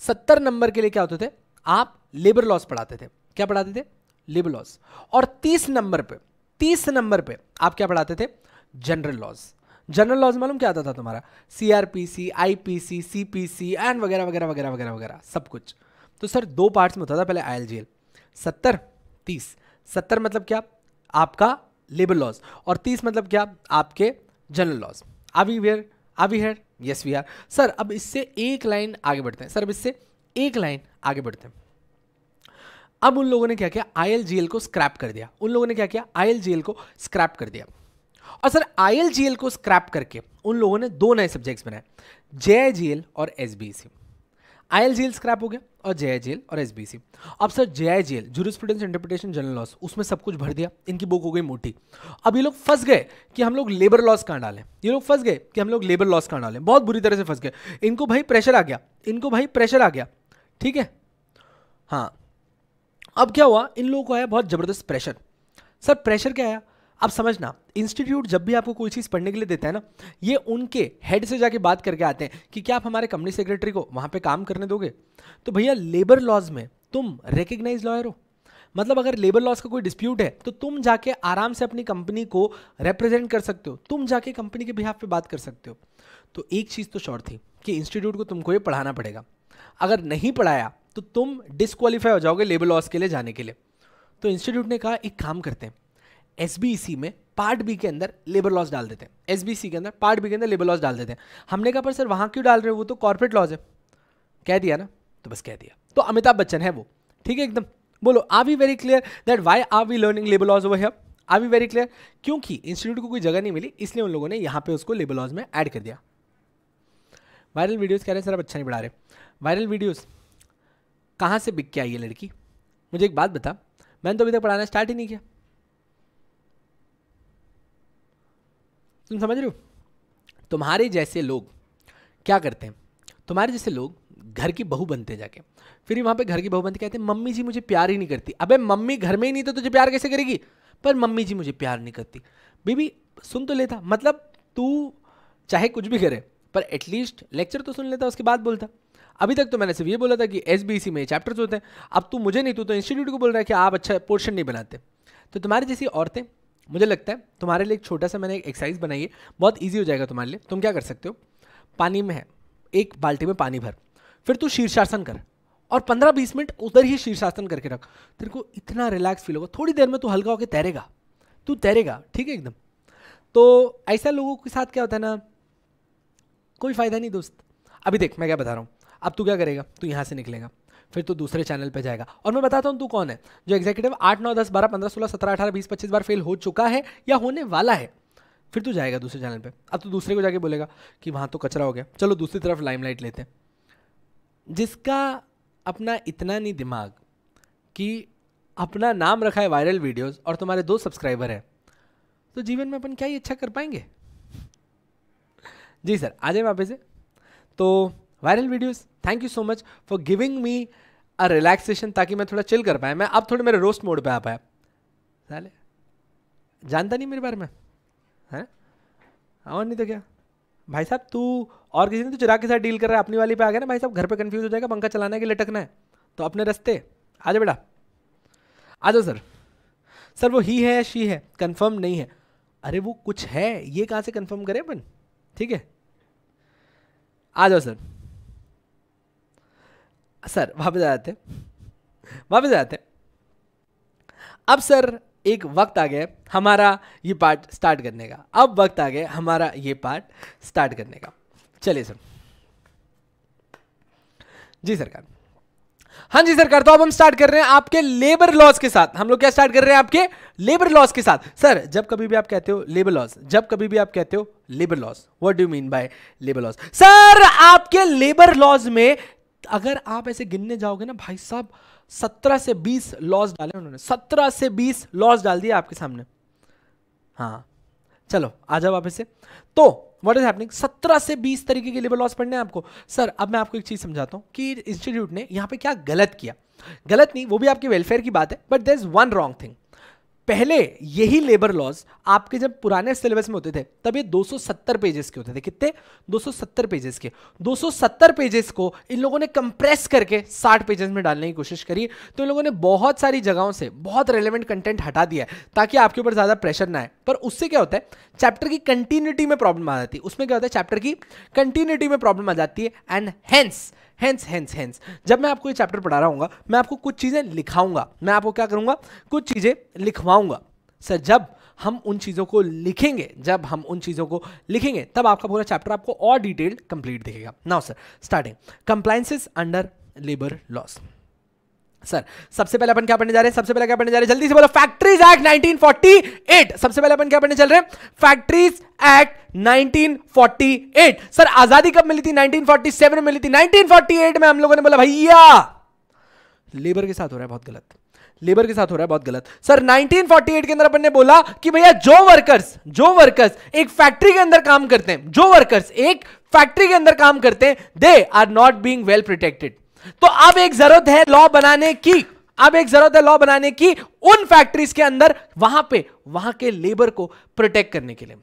70 नंबर के लिए क्या होते थे, आप लेबर लॉज पढ़ाते थे। क्या पढ़ाते थे, लेबर लॉज। और 30 नंबर पे आप क्या पढ़ाते थे, जनरल लॉज। जनरल लॉज मालूम क्या आता था तुम्हारा, CRPC, IPC, CPC एंड वगैरह वगैरह वगैरह वगैरह वगैरह सब कुछ। तो सर 2 पार्ट्स में होता था पहले ILGL, 70 30। 70 मतलब क्या, आपका लेबर लॉज, और 30 मतलब क्या, आपके general laws. Are we here, yes we are. Sir अब इससे एक लाइन आगे बढ़ते हैं, अब उन लोगों ने क्या किया, ILGL को स्क्रैप कर दिया। और सर ILGL को स्क्रैप करके उन लोगों ने 2 नए सब्जेक्ट्स बनाए, JIGL और SBC। ILGL स्क्रैप हो गया और JIGL और SBC। अब sir JIGL, jurisprudence interpretation general laws, उसमें सब कुछ भर दिया, इनकी बुक हो गई मोटी। अब ये लोग फंस गए कि हम लोग लेबर लॉज कहाँ डालें, बहुत बुरी तरह से फंस गए। इनको भाई प्रेशर आ गया, ठीक है। हाँ, अब क्या हुआ, इन लोगों को आया बहुत जबरदस्त प्रेशर। सर प्रेशर क्या आया, अब समझना, इंस्टीट्यूट जब भी आपको कोई चीज़ पढ़ने के लिए देता है ना, ये उनके हेड से जाके बात करके आते हैं कि क्या आप हमारे कंपनी सेक्रेटरी को वहाँ पे काम करने दोगे। तो भैया लेबर लॉज में तुम रिकग्नाइज लॉयर हो, मतलब अगर लेबर लॉज का कोई डिस्प्यूट है तो तुम जाके आराम से अपनी कंपनी को रिप्रेजेंट कर सकते हो, तुम जाके कंपनी के बिहाफ पे बात कर सकते हो। तो एक चीज़ तो श्योर थी कि इंस्टीट्यूट को तुमको ये पढ़ाना पड़ेगा, अगर नहीं पढ़ाया तो तुम डिस्क्वालीफाई हो जाओगे लेबर लॉज के लिए जाने के लिए। तो इंस्टीट्यूट ने कहा एक काम करते हैं, SBC में पार्ट बी के अंदर लेबर लॉज डाल देते हैं, हमने कहा पर सर वहां क्यों डाल रहे हो, वो तो कॉर्पोरेट लॉज है। कह दिया ना, तो बस कह दिया। तो अमिताभ बच्चन है वो, ठीक है एकदम। बोलो, are we very clear that why are we learning labour laws over here, are we very clear. क्योंकि इंस्टीट्यूट को कोई जगह नहीं मिली, इसलिए उन लोगों ने यहाँ पे उसको लेबर लॉज में ऐड कर दिया। वायरल वीडियोस कह रहे हैं सर अब अच्छा नहीं पढ़ा रहे। वायरल वीडियोस कहाँ से बिक के आई है लड़की, मुझे एक बात बता, मैंने तो अभी तक पढ़ाना स्टार्ट ही नहीं किया, तुम समझ रहे हो। तुम्हारे जैसे लोग क्या करते हैं, तुम्हारे जैसे लोग घर की बहू बनते जाके, फिर वहां पे घर की बहू बनते कहते हैं मम्मी जी मुझे प्यार ही नहीं करती। अबे मम्मी घर में ही नहीं तो तुझे प्यार कैसे करेगी, पर मम्मी जी मुझे प्यार नहीं करती। बेबी सुन तो लेता, मतलब तू चाहे कुछ भी करे पर एटलीस्ट लेक्चर तो सुन लेता, उसके बाद बोलता। अभी तक तो मैंने सिर्फ ये बोला था कि SBC में चैप्टर्स होते हैं, अब तू मुझे नहीं, तू तो इंस्टीट्यूट को बोल रहा है कि आप अच्छा पोर्शन नहीं बनाते। तो तुम्हारी जैसी औरतें, मुझे लगता है तुम्हारे लिए एक छोटा सा मैंने एक एक्सरसाइज बनाई है, बहुत ईजी हो जाएगा तुम्हारे लिए। तुम क्या कर सकते हो, पानी में है, एक बाल्टी में पानी भर, फिर तू शीर्षासन कर और 15-20 मिनट उधर ही शीर्षासन करके रख, तेरे को इतना रिलैक्स फील होगा, थोड़ी देर में तू हल्का होकर तैरेगा, ठीक है एकदम। तो ऐसा लोगों के साथ क्या होता है ना, कोई फायदा नहीं दोस्त। अभी देख मैं क्या बता रहा हूँ, अब तू क्या करेगा, तू यहाँ से निकलेगा, फिर तू दूसरे चैनल पे जाएगा, और मैं बताता हूँ तू कौन है, जो एग्जीक्यूटिव 8 9 10 12 15 16 17 18 20 25 बार फेल हो चुका है या होने वाला है। फिर तू जाएगा दूसरे चैनल पे, अब तू दूसरे को जाके बोलेगा कि वहाँ तो कचरा हो गया, चलो दूसरी तरफ लाइमलाइट लेते हैं। जिसका अपना इतना नहीं दिमाग कि अपना नाम रखा है वायरल वीडियोस और तुम्हारे 2 सब्सक्राइबर है, तो जीवन में अपन क्या ही अच्छा कर पाएंगे। जी सर, आ जाए वापस से। तो viral videos, thank you so much for giving me a relaxation, ताकि मैं थोड़ा चिल कर पाया। मैं अब थोड़े मेरे रोस्ट मोड पे आ पाया। साले जानता नहीं मेरे बारे में है, और नहीं तो क्या भाई साहब, तू और किसी ने तो चिराग के साथ डील कर रहा है, अपनी वाली पे आ गया ना भाई साहब, घर पे कंफ्यूज हो जाएगा, पंखा चलाना है कि लटकना है, तो अपने रास्ते आ जाओ बेटा, आ जाओ सर। सर वो ही है या शी है, कंफर्म नहीं है। अरे वो कुछ है, ये कहाँ से कंफर्म करें अपन, ठीक है, आ जाओ सर। सर वापस आ जाते। अब सर एक वक्त आ गया हमारा ये पार्ट स्टार्ट करने का, चलिए सर। जी सरकार, हाँ जी सरकार, तो अब हम स्टार्ट कर रहे हैं आपके लेबर लॉज के साथ। हम लोग क्या स्टार्ट कर रहे हैं, आपके लेबर लॉज के साथ। सर जब कभी भी आप कहते हो labour laws, what do you mean by labour laws? Sir आपके लेबर लॉज में अगर आप ऐसे गिनने जाओगे ना भाई साहब, 17 से 20 लॉज डाले उन्होंने, 17 से 20 लॉज डाल दिए आपके सामने। हाँ चलो आ जाओ वापस से। तो व्हाट इज हैपनिंग, 17 से 20 तरीके के लेबर लॉस पढ़ने हैं आपको। सर अब मैं आपको एक चीज समझाता हूं कि इंस्टीट्यूट ने यहां पे क्या गलत किया। गलत नहीं, वो भी आपके वेलफेयर की बात है, but there is one wrong thing. पहले यही लेबर लॉज आपके जब पुराने सिलेबस में होते थे तब ये 270 पेजेस के होते थे। कितने? 270 पेजेस के। 270 पेजेस को इन लोगों ने कंप्रेस करके 60 पेजेस में डालने की कोशिश करी, तो इन लोगों ने बहुत सारी जगहों से बहुत रेलेवेंट कंटेंट हटा दिया है ताकि आपके ऊपर ज्यादा प्रेशर ना आए। पर उससे क्या होता है, चैप्टर की कंटिन्यूटी में प्रॉब्लम आ जाती है। उसमें क्या होता है, चैप्टर की कंटिन्यूटी में प्रॉब्लम आ जाती है एंड हेंस जब मैं आपको ये चैप्टर पढ़ा रहा हूँ मैं आपको कुछ चीजें लिखाऊंगा, मैं आपको क्या करूंगा, कुछ चीजें लिखवाऊंगा। सर जब हम उन चीजों को लिखेंगे तब आपका पूरा चैप्टर आपको और डिटेल्ड कंप्लीट दिखेगा। Now sir starting compliances under labour laws. Sir सबसे पहले अपन क्या पढ़ने जा रहे हैं, जल्दी से बोलो, फैक्ट्रीज एक्ट 1948। सबसे पहले अपन क्या पढ़ने चल रहे हैं, फैक्ट्रीज एक्ट 1948। सर आजादी कब मिली थी, 1947 में मिली थी। 1948 में हम लोगों ने बोला भैया लेबर के साथ हो रहा है बहुत गलत, सर 1948 के अंदर अपन ने बोला कि भैया जो वर्कर्स एक फैक्ट्री के अंदर काम करते हैं, they are not being well protected. तो अब एक जरूरत है लॉ बनाने की उन फैक्ट्रीज के अंदर वहां के लेबर को प्रोटेक्ट करने के लिए,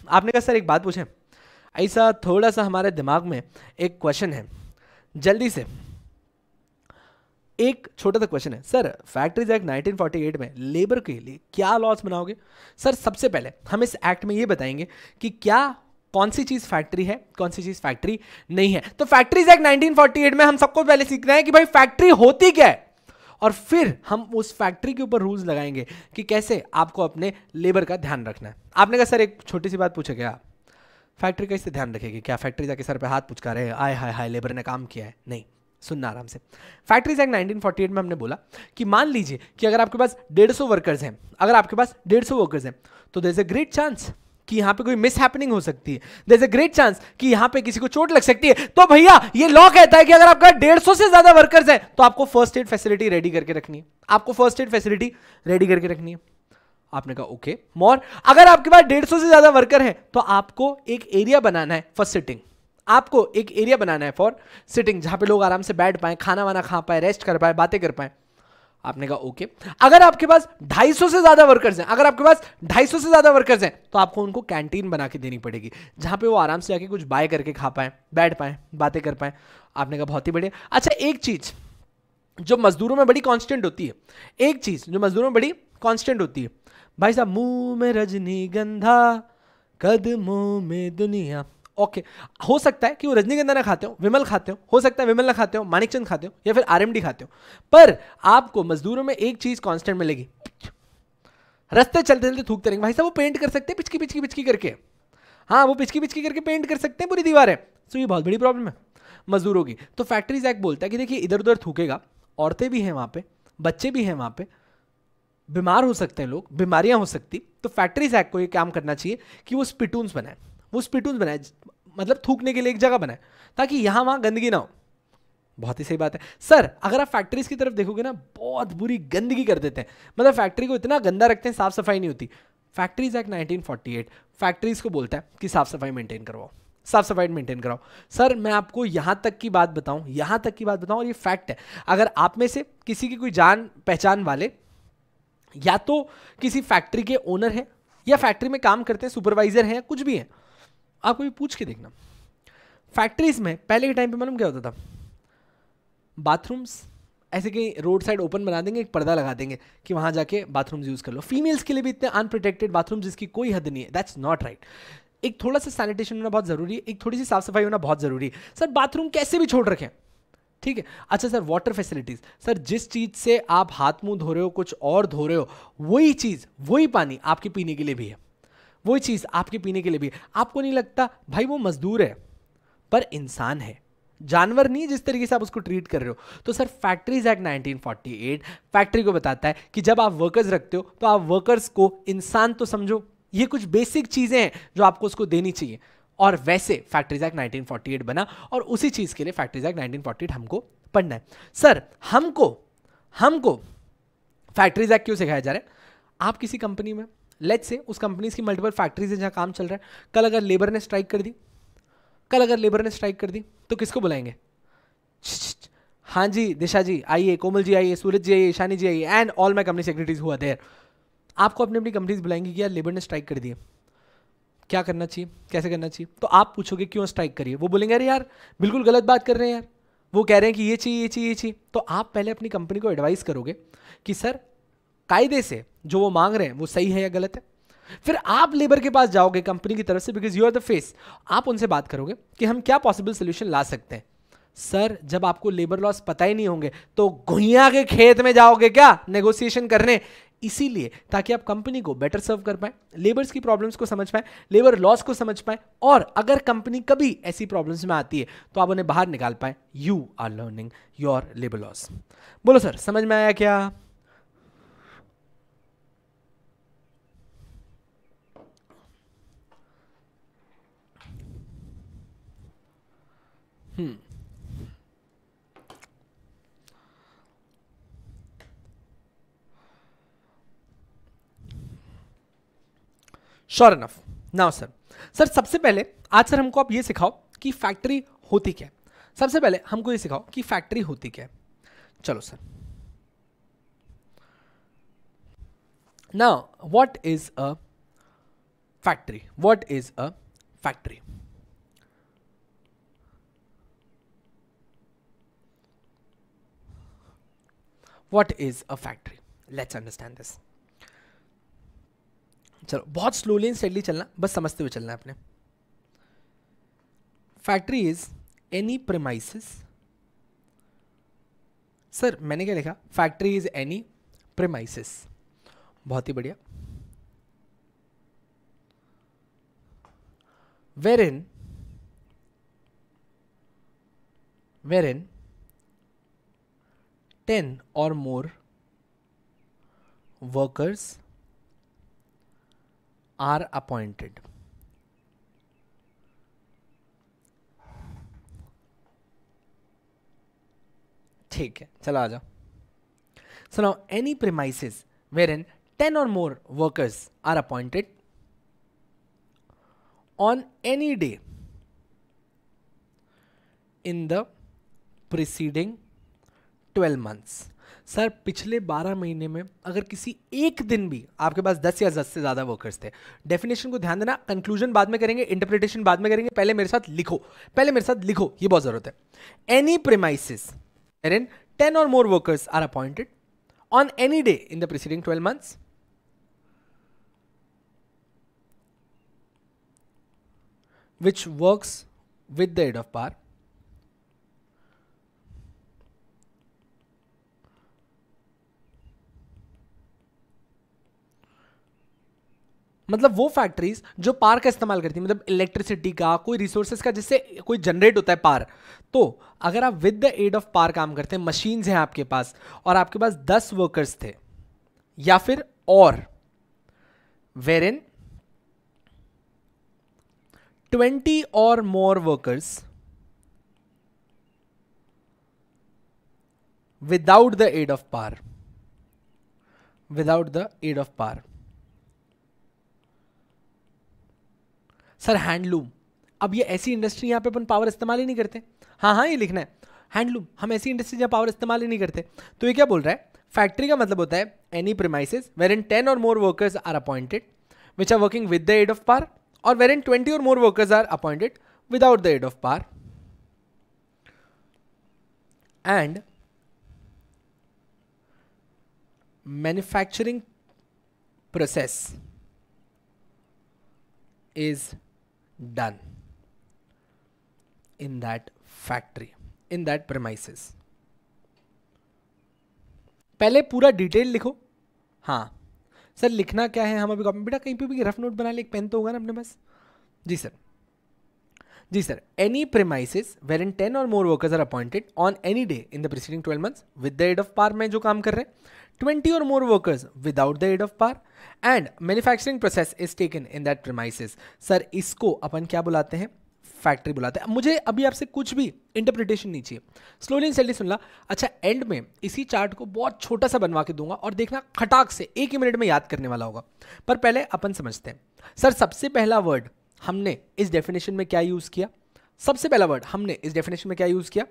आपने कहा सर एक बात पूछें, ऐसा थोड़ा सा हमारे दिमाग में एक क्वेश्चन है, जल्दी से एक छोटा सा क्वेश्चन है सर, फैक्ट्रीज एक्ट 1948 में लेबर के लिए क्या लॉस बनाओगे। सर सबसे पहले हम इस एक्ट में ये बताएंगे कि कौन सी चीज फैक्ट्री है, कौन सी चीज फैक्ट्री नहीं है। तो फैक्ट्रीज एक्ट 1948 में हम सबको पहले सीखना है कि भाई फैक्ट्री होती क्या है, और फिर हम उस फैक्ट्री के ऊपर रूल्स लगाएंगे कि कैसे आपको अपने लेबर का ध्यान रखना है। आपने कहा सर एक छोटी सी बात पूछे, क्या फैक्ट्री कैसे ध्यान रखेगी, क्या फैक्ट्री जाके सर पे हाथ पुचका रहे, आय हाय हाय लेबर ने काम किया है, नहीं, सुनना आराम से। फैक्ट्रीज एक्ट 1948 में हमने बोला कि मान लीजिए कि अगर आपके पास 150 वर्कर्स हैं, तो there is a great chance कि यहां पे कोई मिस हैपनिंग हो सकती है, there is a great chance कि यहां पे किसी को चोट लग सकती है। तो भैया ये लॉ कहता है कि अगर आपका 150 से ज्यादा वर्कर्स हैं तो आपको फर्स्ट एड फैसिलिटी रेडी करके रखनी है, आपने कहा ओके मोर। अगर आपके पास 150 से ज्यादा वर्कर है तो आपको एक एरिया बनाना है फॉर सिटिंग, जहां पे लोग आराम से बैठ पाए, खाना वाना खा पाए, रेस्ट कर पाए, बातें कर पाए। आपने कहा ओके। अगर आपके पास 250 से ज्यादा वर्कर्स हैं तो आपको उनको कैंटीन बना के देनी पड़ेगी, जहां पे वो आराम से जाके कुछ बाय करके खा पाए, बैठ पाए, बातें कर पाए। आपने कहा बहुत ही बढ़िया। अच्छा एक चीज जो मजदूरों में बड़ी कांस्टेंट होती है, भाई साहब मुंह में रजनीगंधा कदमों में दुनिया। ओके हो सकता है कि वो रजनीगंधा ना खाते हो, विमल खाते हो सकता है विमल ना खाते हो, मानिकचंद खाते हो, या फिर आरएमडी खाते हो, पर आपको मजदूरों में एक चीज कांस्टेंट मिलेगी, रास्ते चलते चलते थूकते रहेंगे। भाई साहब वो पेंट कर सकते हैं पिचकी करके, हाँ वो पिचकी करके पेंट कर सकते हैं पूरी दीवार है। तो ये बहुत बड़ी प्रॉब्लम है मजदूरों की। तो फैक्ट्रीज एक्ट बोलता है कि देखिए इधर उधर थूकेगा, औरतें भी हैं वहां पे, बच्चे भी हैं वहां पे, बीमार हो सकते हैं लोग, बीमारियां हो सकती। तो फैक्ट्रीज एक्ट को ये काम करना चाहिए कि वो स्पिटून्स बनाए, मतलब थूकने के लिए एक जगह बनाए ताकि यहां वहां गंदगी ना हो। बहुत ही सही बात है सर। अगर आप फैक्ट्रीज की तरफ देखोगे ना, बहुत बुरी गंदगी कर देते हैं, मतलब फैक्ट्री को इतना गंदा रखते हैं, साफ सफाई नहीं होती। फैक्ट्रीज एक्ट 1948 फैक्ट्रीज को बोलता है कि साफ सफाई मेंटेन कराओ। सर मैं आपको यहां तक की बात बताऊं, और ये फैक्ट है, अगर आप में से किसी की कोई जान पहचान वाले या तो किसी फैक्ट्री के ओनर है या फैक्ट्री में काम करते हैं, सुपरवाइजर हैं, कुछ भी है, आपको भी पूछ के देखना। फैक्ट्रीज में पहले के टाइम पे मालूम क्या होता था, बाथरूम्स ऐसे कहीं रोड साइड ओपन बना देंगे, एक पर्दा लगा देंगे कि वहां जाके बाथरूम्स यूज कर लो। फीमेल्स के लिए भी इतने अनप्रोटेक्टेड बाथरूम्स जिसकी कोई हद नहीं है, दैट्स नॉट राइट। एक थोड़ा सा सैनिटेशन होना बहुत जरूरी है, एक थोड़ी सी साफ सफाई होना बहुत जरूरी है। सर बाथरूम कैसे भी छोड़ रखें, ठीक है। अच्छा सर वाटर फैसिलिटीज, सर जिस चीज से आप हाथ मुंह धो रहे हो, कुछ और धो रहे हो, वही चीज वही पानी आपके पीने के लिए भी है, आपको नहीं लगता भाई वो मजदूर है पर इंसान है, जानवर नहीं जिस तरीके से आप उसको ट्रीट कर रहे हो। तो सर फैक्ट्रीज एक्ट 1948 फैक्ट्री को बताता है कि जब आप वर्कर्स रखते हो तो आप वर्कर्स को इंसान तो समझो। ये कुछ बेसिक चीजें हैं जो आपको उसको देनी चाहिए, और वैसे फैक्ट्रीज एक्ट 1948 बना, और उसी चीज के लिए फैक्ट्रीज एक्ट 1948 हमको पढ़ना है। सर हमको फैक्ट्रीज एक्ट क्यों सिखाया जा रहा है? आप किसी कंपनी में लेट्स से उस कंपनीज की मल्टीपल फैक्ट्रीज है जहां काम चल रहा है, कल अगर लेबर ने स्ट्राइक कर दी, कल अगर लेबर ने स्ट्राइक कर दी तो किसको बुलाएंगे? हाँ जी दिशा जी आइए, कोमल जी आइए, सूरज जी आइए, ईशानी जी आइए, and all my company secretaries हुआ देयर। आपको अपनी अपनी कंपनीज बुलाएंगी कि यार लेबर ने स्ट्राइक कर दी है, क्या करना चाहिए, कैसे करना चाहिए। तो आप पूछोगे क्यों स्ट्राइक करिए, वो बोलेंगे अरे यार बिल्कुल गलत बात कर रहे हैं यार, वो कह रहे हैं कि ये चाहिए ये चाहिए ये चाहिए। तो आप पहले अपनी कंपनी को एडवाइस करोगे कि सर कायदे से जो वो मांग रहे हैं वो सही है या गलत है। फिर आप लेबर के पास जाओगे कंपनी की तरफ से, because you are the face, आप उनसे बात करोगे कि हम क्या पॉसिबल सोल्यूशन ला सकते हैं। सर जब आपको लेबर लॉस पता ही नहीं होंगे तो घुइयां के खेत में जाओगे क्या नेगोशिएशन करने? इसीलिए ताकि आप कंपनी को बेटर सर्व कर पाए, लेबर्स की प्रॉब्लम्स को समझ पाए, लेबर लॉस को समझ पाए, और अगर कंपनी कभी ऐसी प्रॉब्लम्स में आती है तो आप उन्हें बाहर निकाल पाए। You are learning your labour laws. बोलो सर समझ में आया क्या? Sure enough. नाउ सर सबसे पहले आज सर हमको आप ये सिखाओ कि फैक्ट्री होती क्या है। सबसे पहले हमको ये सिखाओ कि फैक्ट्री होती क्या है। चलो sir, now what is a factory? What is a factory? What is a factory? Let's understand this. चलो बहुत स्लोली एंड स्टेडली चलना, बस समझते हुए चलना है अपने। Factory is any premises. Sir मैंने क्या लिखा? Factory is any premises. बहुत ही बढ़िया। wherein 10 or more workers are appointed. ठीक है, चलो आ जाओ। So now any premises wherein 10 or more workers are appointed on any day in the preceding 12 months। Sir पिछले 12 महीने में अगर किसी एक दिन भी आपके पास 10 या 10 से ज्यादा वर्कर्स थे, डेफिनेशन को ध्यान देना, कंक्लूजन बाद में करेंगे, इंटरप्रिटेशन बाद में करेंगे, पहले मेरे साथ लिखो, पहले मेरे साथ लिखो, ये बहुत जरूरत है। Any premises wherein 10 or more workers are appointed on any day in the preceding 12 months which works with the aid of power मतलब वो फैक्ट्रीज जो पावर का इस्तेमाल करती है, मतलब इलेक्ट्रिसिटी का, कोई रिसोर्सेज का, जिससे कोई जनरेट होता है पावर। तो अगर आप with the aid of power काम करते हैं, मशीन्स हैं आपके पास, और आपके पास 10 वर्कर्स थे, या फिर और wherein 20 or more workers without the aid of power, without the aid of power. Sir handloom, अब ये ऐसी इंडस्ट्री यहां पे अपन पावर इस्तेमाल ही नहीं करते। हाँ ये लिखना है, हैंडलूम, हम ऐसी इंडस्ट्री जहां पावर इस्तेमाल ही नहीं करते। तो ये क्या बोल रहा है? फैक्ट्री का मतलब होता है any premises wherein 10 or more workers are appointed which are working with the aid of power, और wherein 20 or more workers are appointed without the aid of power. And manufacturing process is done in that factory, in that premises। पहले पूरा detail लिखो। हाँ sir लिखना क्या है, हम अभी कॉपी, बेटा कहीं पे भी रफ नोट बना ले, एक पेन तो होगा ना अपने पास। जी सर, जी sir. Any premises wherein 10 or more workers are appointed on any day in the preceding 12 months with the aid of power में जो काम कर रहे हैं, 20 or more workers without the aid of power, and manufacturing process is taken in that premises. Sir इसको अपन क्या बुलाते हैं? फैक्ट्री बुलाते हैं। मुझे अभी आपसे कुछ भी इंटरप्रिटेशन नहीं चाहिए, स्लोली एंड स्टेडली सुन ला। अच्छा, एंड में इसी चार्ट को बहुत छोटा सा बनवा के दूंगा और देखना खटाक से 1 ही मिनट में याद करने वाला होगा। पर पहले अपन समझते हैं। सर सबसे पहला वर्ड हमने इस डेफिनेशन में क्या यूज किया? सबसे पहला वर्ड हमने इस डेफिनेशन में क्या यूज किया?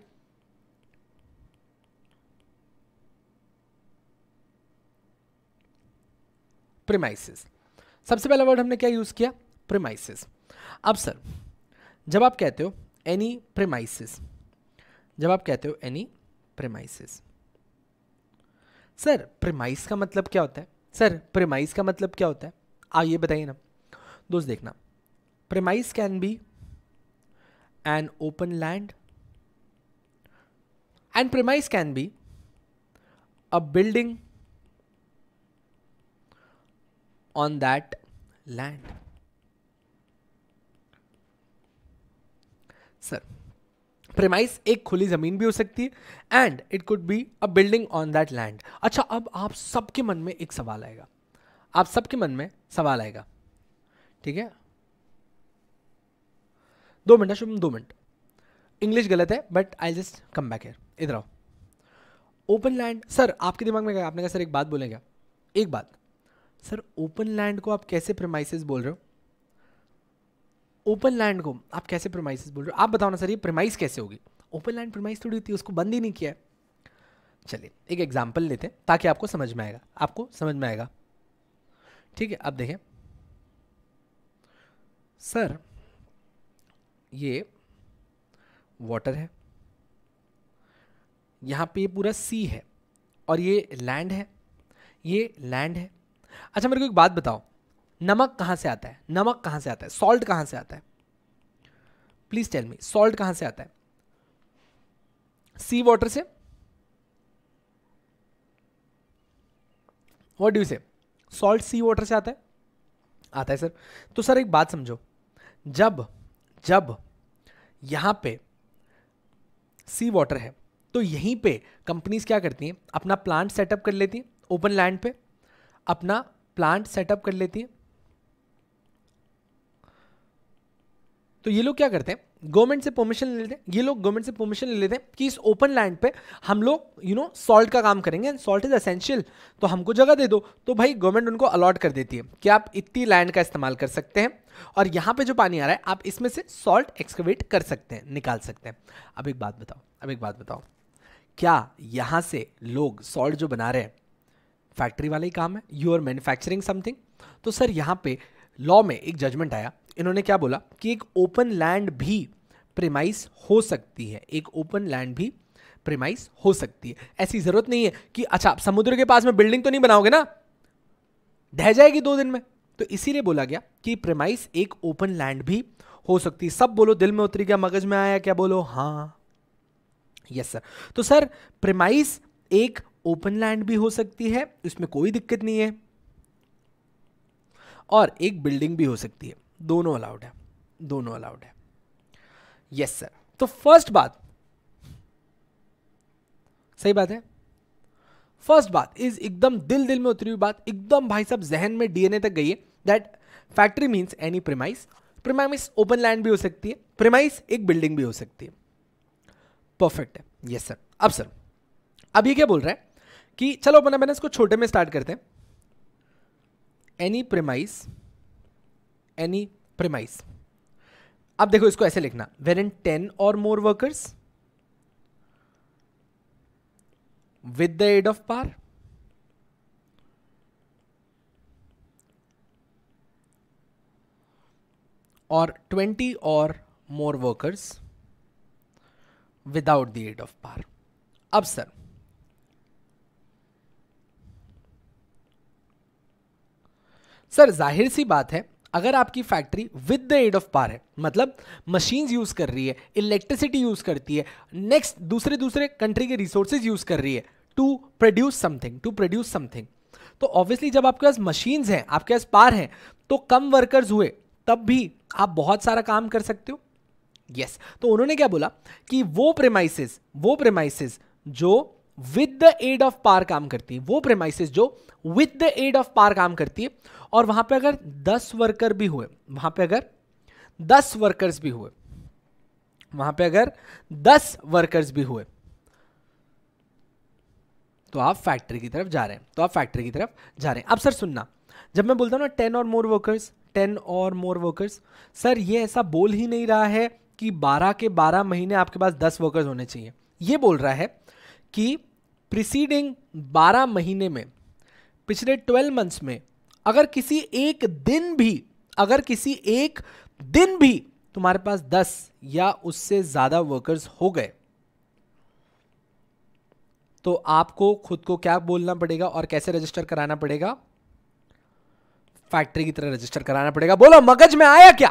प्रीमाइसेस। सबसे पहला वर्ड हमने क्या यूज किया? प्रीमाइसेस। अब सर जब आप कहते हो एनी प्रीमाइसेस, जब आप कहते हो एनी प्रीमाइसेस, सर प्रीमाइस का मतलब क्या होता है? सर प्रीमाइस का मतलब क्या होता है? ये बताइए ना दोस्त। देखना, premise can be an open land and premise can be a building on that land. Sir premise एक खुली जमीन भी हो सकती है and it could be a building on that land. अच्छा, अब आप सबके मन में एक सवाल आएगा, आप सबके मन में सवाल आएगा, ठीक है? 2 मिनट शुभम, 2 मिनट। इंग्लिश गलत है but I just come back here. इधर आओ। ओपन लैंड, सर आपके दिमाग में क्या? आपने कहा सर एक बात बोलेंगे, एक बात। सर ओपन लैंड को आप कैसे प्रीमाइसेस बोल रहे हो? ओपन लैंड को आप कैसे प्रीमाइसेस बोल रहे हो? आप बताओ ना सर, ये प्रीमाइस कैसे होगी? ओपन लैंड प्रीमाइस थोड़ी होती है, उसको बंद ही नहीं किया है। चलिए एक एग्जांपल लेते हैं ताकि आपको समझ में आएगा, आपको समझ में आएगा, ठीक है? अब देखें सर, ये वाटर है, यहां पे ये पूरा सी है और ये लैंड है, ये लैंड है। अच्छा मेरे को एक बात बताओ, नमक कहां से आता है? नमक कहां से आता है? सॉल्ट कहां से आता है? प्लीज टेल मी, सॉल्ट कहां से आता है? सी वाटर से? व्हाट डू यू से? सॉल्ट सी वाटर से आता है? आता है सर। तो सर एक बात समझो, जब जब यहां पे सी वाटर है तो यहीं पे कंपनीज क्या करती हैं? अपना प्लांट सेटअप कर लेती हैं, ओपन लैंड पे अपना प्लांट सेटअप कर लेती है। तो ये लोग क्या करते हैं? गवर्नमेंट से परमिशन ले लेते हैं, ये लोग गवर्नमेंट से परमिशन ले लेते हैं कि इस ओपन लैंड पे हम लोग सॉल्ट का काम करेंगे, सॉल्ट इज एसेंशियल, तो हमको जगह दे दो। तो भाई गवर्नमेंट उनको अलॉट कर देती है कि आप इतनी लैंड का इस्तेमाल कर सकते हैं और यहां पे जो पानी आ रहा है आप इसमें से सॉल्ट एक्सकवेट कर सकते हैं, निकाल सकते हैं। अब एक बात बताओ, क्या यहां से लोग सॉल्ट जो बना रहे हैं फैक्ट्री वाला ही काम है? You are manufacturing something. तो सर यहां पे लॉ में एक जजमेंट आया, इन्होंने क्या बोला कि एक ओपन लैंड भी प्रीमाइस हो सकती है, एक ओपन लैंड भी प्रीमाइस हो सकती है। ऐसी जरूरत नहीं है कि अच्छा आप समुद्र के पास में बिल्डिंग तो नहीं बनाओगे ना, ढह जाएगी 2 दिन में। तो इसीलिए बोला गया कि प्रीमाइस एक ओपन लैंड भी हो सकती है। सब बोलो, दिल में उतरी क्या, मगज में आया क्या? बोलो हाँ, यस सर। तो सर प्रीमाइस एक ओपन लैंड भी हो सकती है, इसमें कोई दिक्कत नहीं है, और एक बिल्डिंग भी हो सकती है, दोनों अलाउड है, दोनों अलाउड है। Yes sir. तो फर्स्ट बात सही बात है, फर्स्ट बात इज एकदम दिल में उतरी हुई बात, एकदम भाई साहब जहन में डीएनए तक गई है, that factory means any premise. Premise open land भी हो सकती है, प्रीमाइस एक बिल्डिंग भी हो सकती है। परफेक्ट है, यस सर। अब सर अब ये क्या बोल रहा है कि चलो अपन इसको छोटे में स्टार्ट करते हैं। Any premise, any premise. अब देखो इसको ऐसे लिखना, wherein 10 or more workers with the aid of power or 20 or more workers without the aid of power। अब सर जाहिर सी बात है, अगर आपकी factory with the aid of power है, मतलब मशीन्स यूज कर रही है, इलेक्ट्रिसिटी यूज करती है, नेक्स्ट दूसरे कंट्री के रिसोर्सेज यूज कर रही है टू प्रोड्यूस समथिंग, तो ऑब्वियसली जब आपके पास मशीन्स हैं, आपके पास पावर है, तो कम वर्कर्स हुए तब भी आप बहुत सारा काम कर सकते हो। यस, तो उन्होंने क्या बोला कि वो प्रेमाइसेस जो with the aid of power काम करती है, वो प्रेमाइसेस जो with the aid of power काम करती है, और वहां पे अगर 10 वर्कर भी हुए, वहां पे अगर 10 वर्कर्स भी हुए, वहां पे अगर 10 वर्कर्स भी हुए तो आप फैक्ट्री की तरफ जा रहे हैं। अब सर सुनना, जब मैं बोलता हूं ना 10 or more workers, 10 or more workers, sir ये ऐसा बोल ही नहीं रहा है कि 12 के 12 महीने आपके पास 10 वर्कर्स होने चाहिए। ये बोल रहा है कि प्रीसीडिंग 12 महीने में, पिछले 12 मंथ्स में अगर किसी एक दिन भी तुम्हारे पास 10 या उससे ज्यादा वर्कर्स हो गए तो आपको खुद को क्या बोलना पड़ेगा और कैसे रजिस्टर कराना पड़ेगा? फैक्ट्री की तरह रजिस्टर कराना पड़ेगा। बोलो मगज में आया क्या?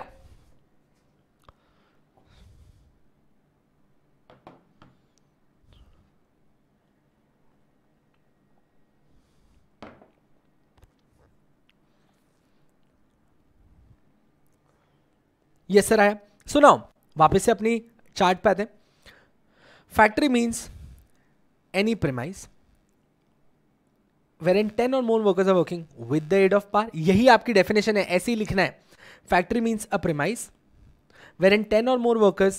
यस सर आया। सुनाओ, वापस से अपनी चार्ट पे आते हैं। Factory means any premise wherein 10 or more workers are working with the aid of power। यही आपकी डेफिनेशन है, ऐसे ही लिखना है। Factory means a premise wherein 10 or more workers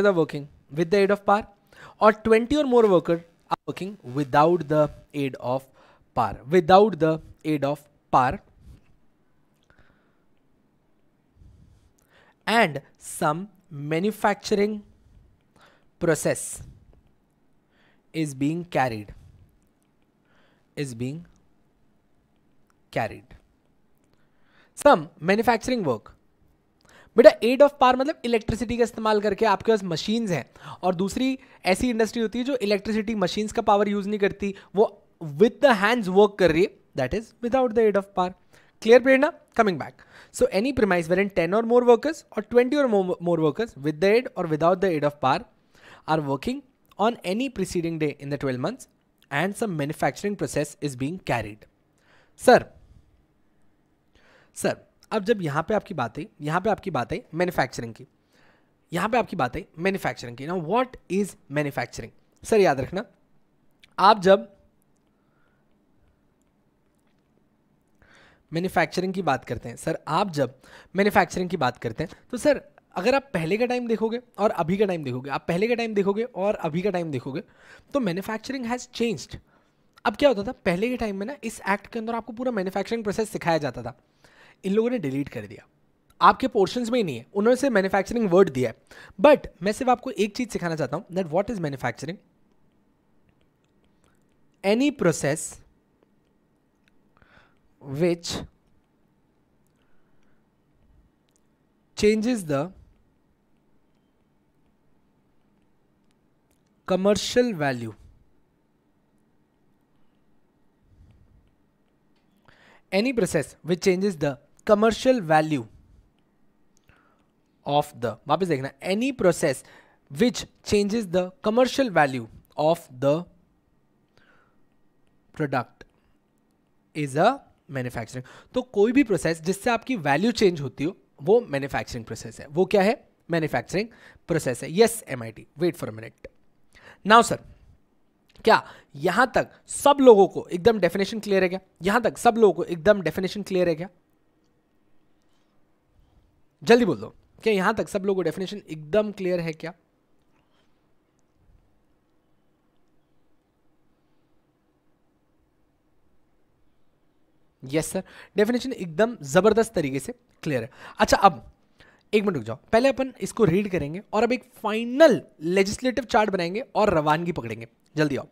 are working with the aid of power, और 20 or more workers are working without the aid of power, and some manufacturing process is being carried some manufacturing work. बेटा add of power मतलब electricity का इस्तेमाल करके आपके पास machines हैं, और दूसरी ऐसी इंडस्ट्री होती है जो इलेक्ट्रिसिटी मशीन्स का पावर यूज नहीं करती, वो विद द हैंड्स वर्क कर रही है, that is without the aid of power. Clear Prerna? Coming back, so any premise wherein 10 or more workers और 20 or more workers with the aid और without the aid of power are working on any preceding day in the 12 months and some manufacturing process is being carried। Sir अब जब यहां पे आपकी बात है manufacturing की, ना व्हाट इज मैन्युफैक्चरिंग? सर याद रखना, आप जब मैन्युफैक्चरिंग की बात करते हैं तो सर अगर आप पहले का टाइम देखोगे और अभी का टाइम देखोगे, तो मैन्युफैक्चरिंग हैज चेंज्ड। अब क्या होता था पहले के टाइम में ना, इस एक्ट के अंदर आपको पूरा मैन्युफैक्चरिंग प्रोसेस सिखाया जाता था, इन लोगों ने डिलीट कर दिया, आपके पोर्शंस में ही नहीं है, उन्होंने सिर्फ मैन्युफैक्चरिंग वर्ड दिया है। बट मैं सिर्फ आपको एक चीज सिखाना चाहता हूं, that what is manufacturing? Any process which changes the commercial value of the, वापस देखना, any process which changes the commercial value of the product is a manufacturing। तो कोई भी प्रोसेस जिससे आपकी वैल्यू चेंज होती हो वो मैन्युफैक्चरिंग प्रोसेस है। वो क्या है? मैन्युफैक्चरिंग प्रोसेस है। Yes MIT, wait for a minute. Now sir, क्या यहां तक सब लोगों को एकदम डेफिनेशन क्लियर है क्या? जल्दी बोल दो, क्या यहां तक सब लोगों को डेफिनेशन एकदम क्लियर है क्या? यस सर, डेफिनेशन एकदम जबरदस्त तरीके से क्लियर है। अच्छा अब एक मिनट रुक जाओ, पहले अपन इसको रीड करेंगे और अब एक फाइनल लेजिस्लेटिव चार्ट बनाएंगे और रवानगी पकड़ेंगे। जल्दी आओ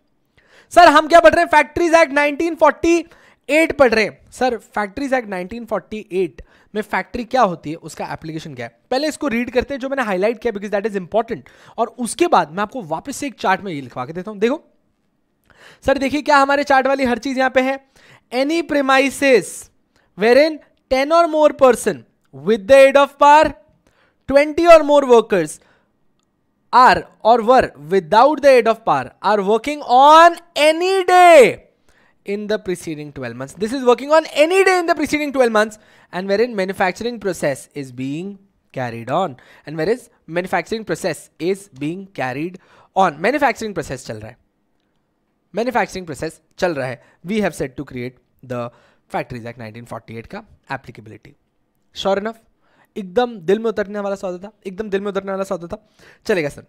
सर, हम क्या पढ़ रहे हैं? फैक्ट्रीज एक्ट 1948 पढ़ रहे हैं। सर फैक्ट्रीज एक्ट 1948 में फैक्ट्री क्या होती है, उसका एप्लीकेशन क्या है, पहले इसको रीड करते हैं जो मैंने हाईलाइट किया, बिकॉज दैट इज इंपॉर्टेंट, और उसके बाद मैं आपको वापस से एक चार्ट में ये लिखवा के देता हूं। देखो सर, देखिए क्या हमारे चार्ट वाली हर चीज यहां पे है। Any premises wherein 10 or more person with the aid of power, 20 or more workers are or were without the aid of power are working on any day in the preceding 12 months. This is working on any day in the preceding 12 months and wherein manufacturing process is being carried on. And whereas manufacturing process is being carried on. Manufacturing process चल रहा है. We have said to create the Factories Act 1948 का applicability. Sure enough, एकदम दिल में उतरने वाला सौदा था, एकदम दिल में उतरने वाला सौदा था। चलेगा सर।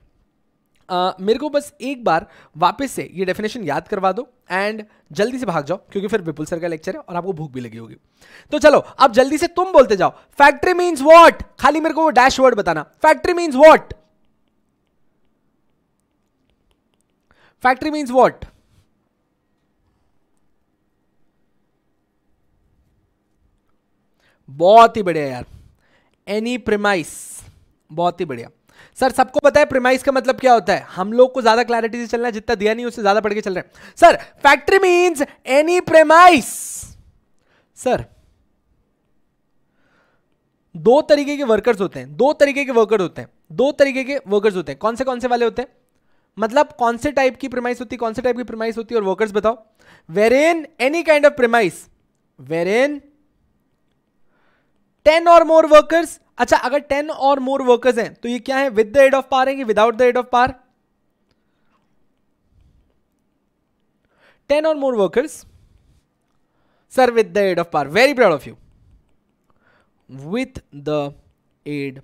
मेरे को बस एक बार वापस से ये डेफिनेशन याद करवा दो एंड जल्दी से भाग जाओ, क्योंकि फिर विपुल सर का लेक्चर है और आपको भूख भी लगी होगी। तो चलो अब जल्दी से तुम बोलते जाओ, फैक्ट्री मींस व्हाट, खाली मेरे को वो डैश वर्ड बताना, factory means what, factory means what. बहुत ही बढ़िया यार, एनी प्रीमाइस, बहुत ही बढ़िया सर। सबको पता है प्रीमाइस का मतलब क्या होता है, हम लोग को ज्यादा क्लैरिटी से चलना है, जितना दिया नहीं उससे ज्यादा पढ़ के चल रहे हैं। Sir factory means any premise. Sir दो तरीके के वर्कर्स होते हैं, दो तरीके के वर्कर होते हैं, दो तरीके के वर्कर्स होते हैं। कौन से वाले होते हैं, मतलब कौन से टाइप की प्रीमाइस होती है, कौन से टाइप की प्रीमाइस होती है, और वर्कर्स बताओ। Wherein any kind of premise, wherein 10 or more workers. अच्छा अगर 10 और मोर वर्कर्स हैं तो ये क्या है, with the aid of power है कि without the aid of power. 10 or more workers sir with the aid of power, very proud of you, with the aid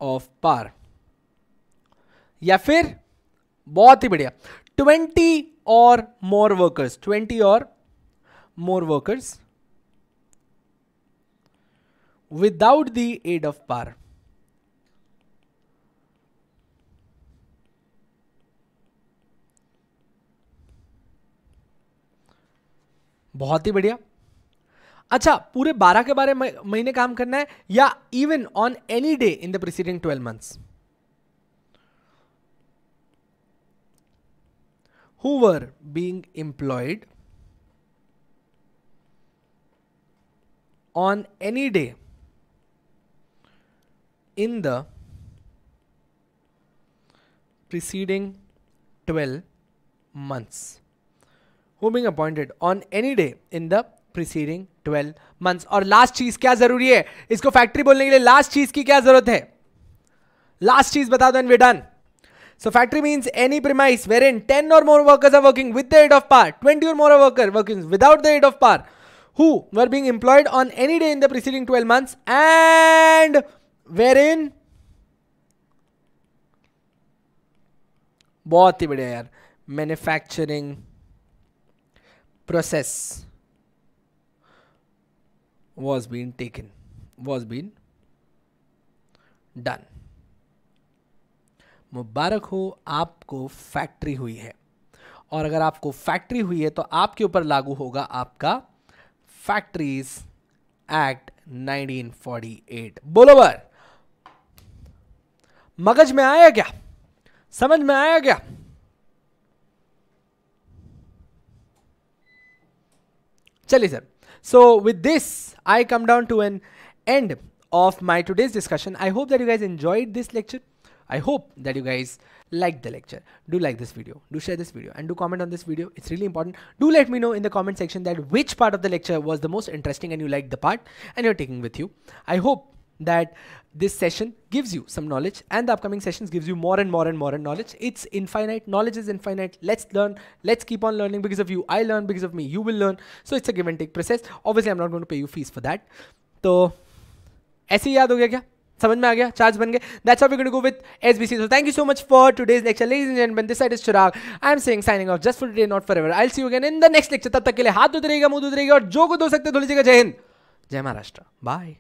of power. या फिर बहुत ही बढ़िया 20 or more workers, 20 or more workers without the aid of power। बहुत ही बढ़िया। अच्छा पूरे 12 के बारे में महीने काम करना है, या even on any day in the preceding 12 months who were being employed on any day in the preceding 12 months, who being appointed on any day in the preceding 12 months। और लास्ट चीज क्या जरूरी है, इसको फैक्ट्री बोलने के लिए last चीज की क्या जरूरत है, लास्ट चीज बता दो and we done. So factory means any premise wherein 10 or more workers are working with the aid of power, 20 or more workers working without the aid of power, who were being employed on any day in the preceding 12 months and wherein, बहुत ही बढ़िया यार, manufacturing process was being taken, was being done। मुबारक हो, आपको factory हुई है, और अगर आपको फैक्ट्री हुई है तो आपके ऊपर लागू होगा आपका फैक्ट्रीज एक्ट 1948। बोलो बार, मगज में आया क्या, समझ में आया क्या? चलिए sir, so with this I come down to an end of my today's discussion. I hope that you guys enjoyed this lecture. I hope that you guys liked the lecture. Do like this video, do share this video, and do comment on this video. It's really important. Do let me know in the comment section that which part of the lecture was the most interesting and you liked the part and you're taking with you. I hope that this session gives you some knowledge and the upcoming sessions gives you more and more and more and knowledge. It's infinite. Knowledge is infinite. Let's learn. Let's keep on learning. Because of you, I learn. Because of me, you will learn. So it's a give and take process. Obviously, I'm not going to pay you fees for that. तो ऐसे ही याद हो गया क्या? समझ में आ गया, charge बन गए। That's how we're going to go with SBC. So thank you so much for today's lecture, ladies and gentlemen. This side is Chirag. I'm saying signing off just for today, not forever. I'll see you again in the next lecture. तब तक के लिए हाथ धोते रहिएगा, मुंह धोते रहिएगा, और जो को धो सकते धो लीजिएगा। जय हिंद, जय महाराष्ट्र, बाय।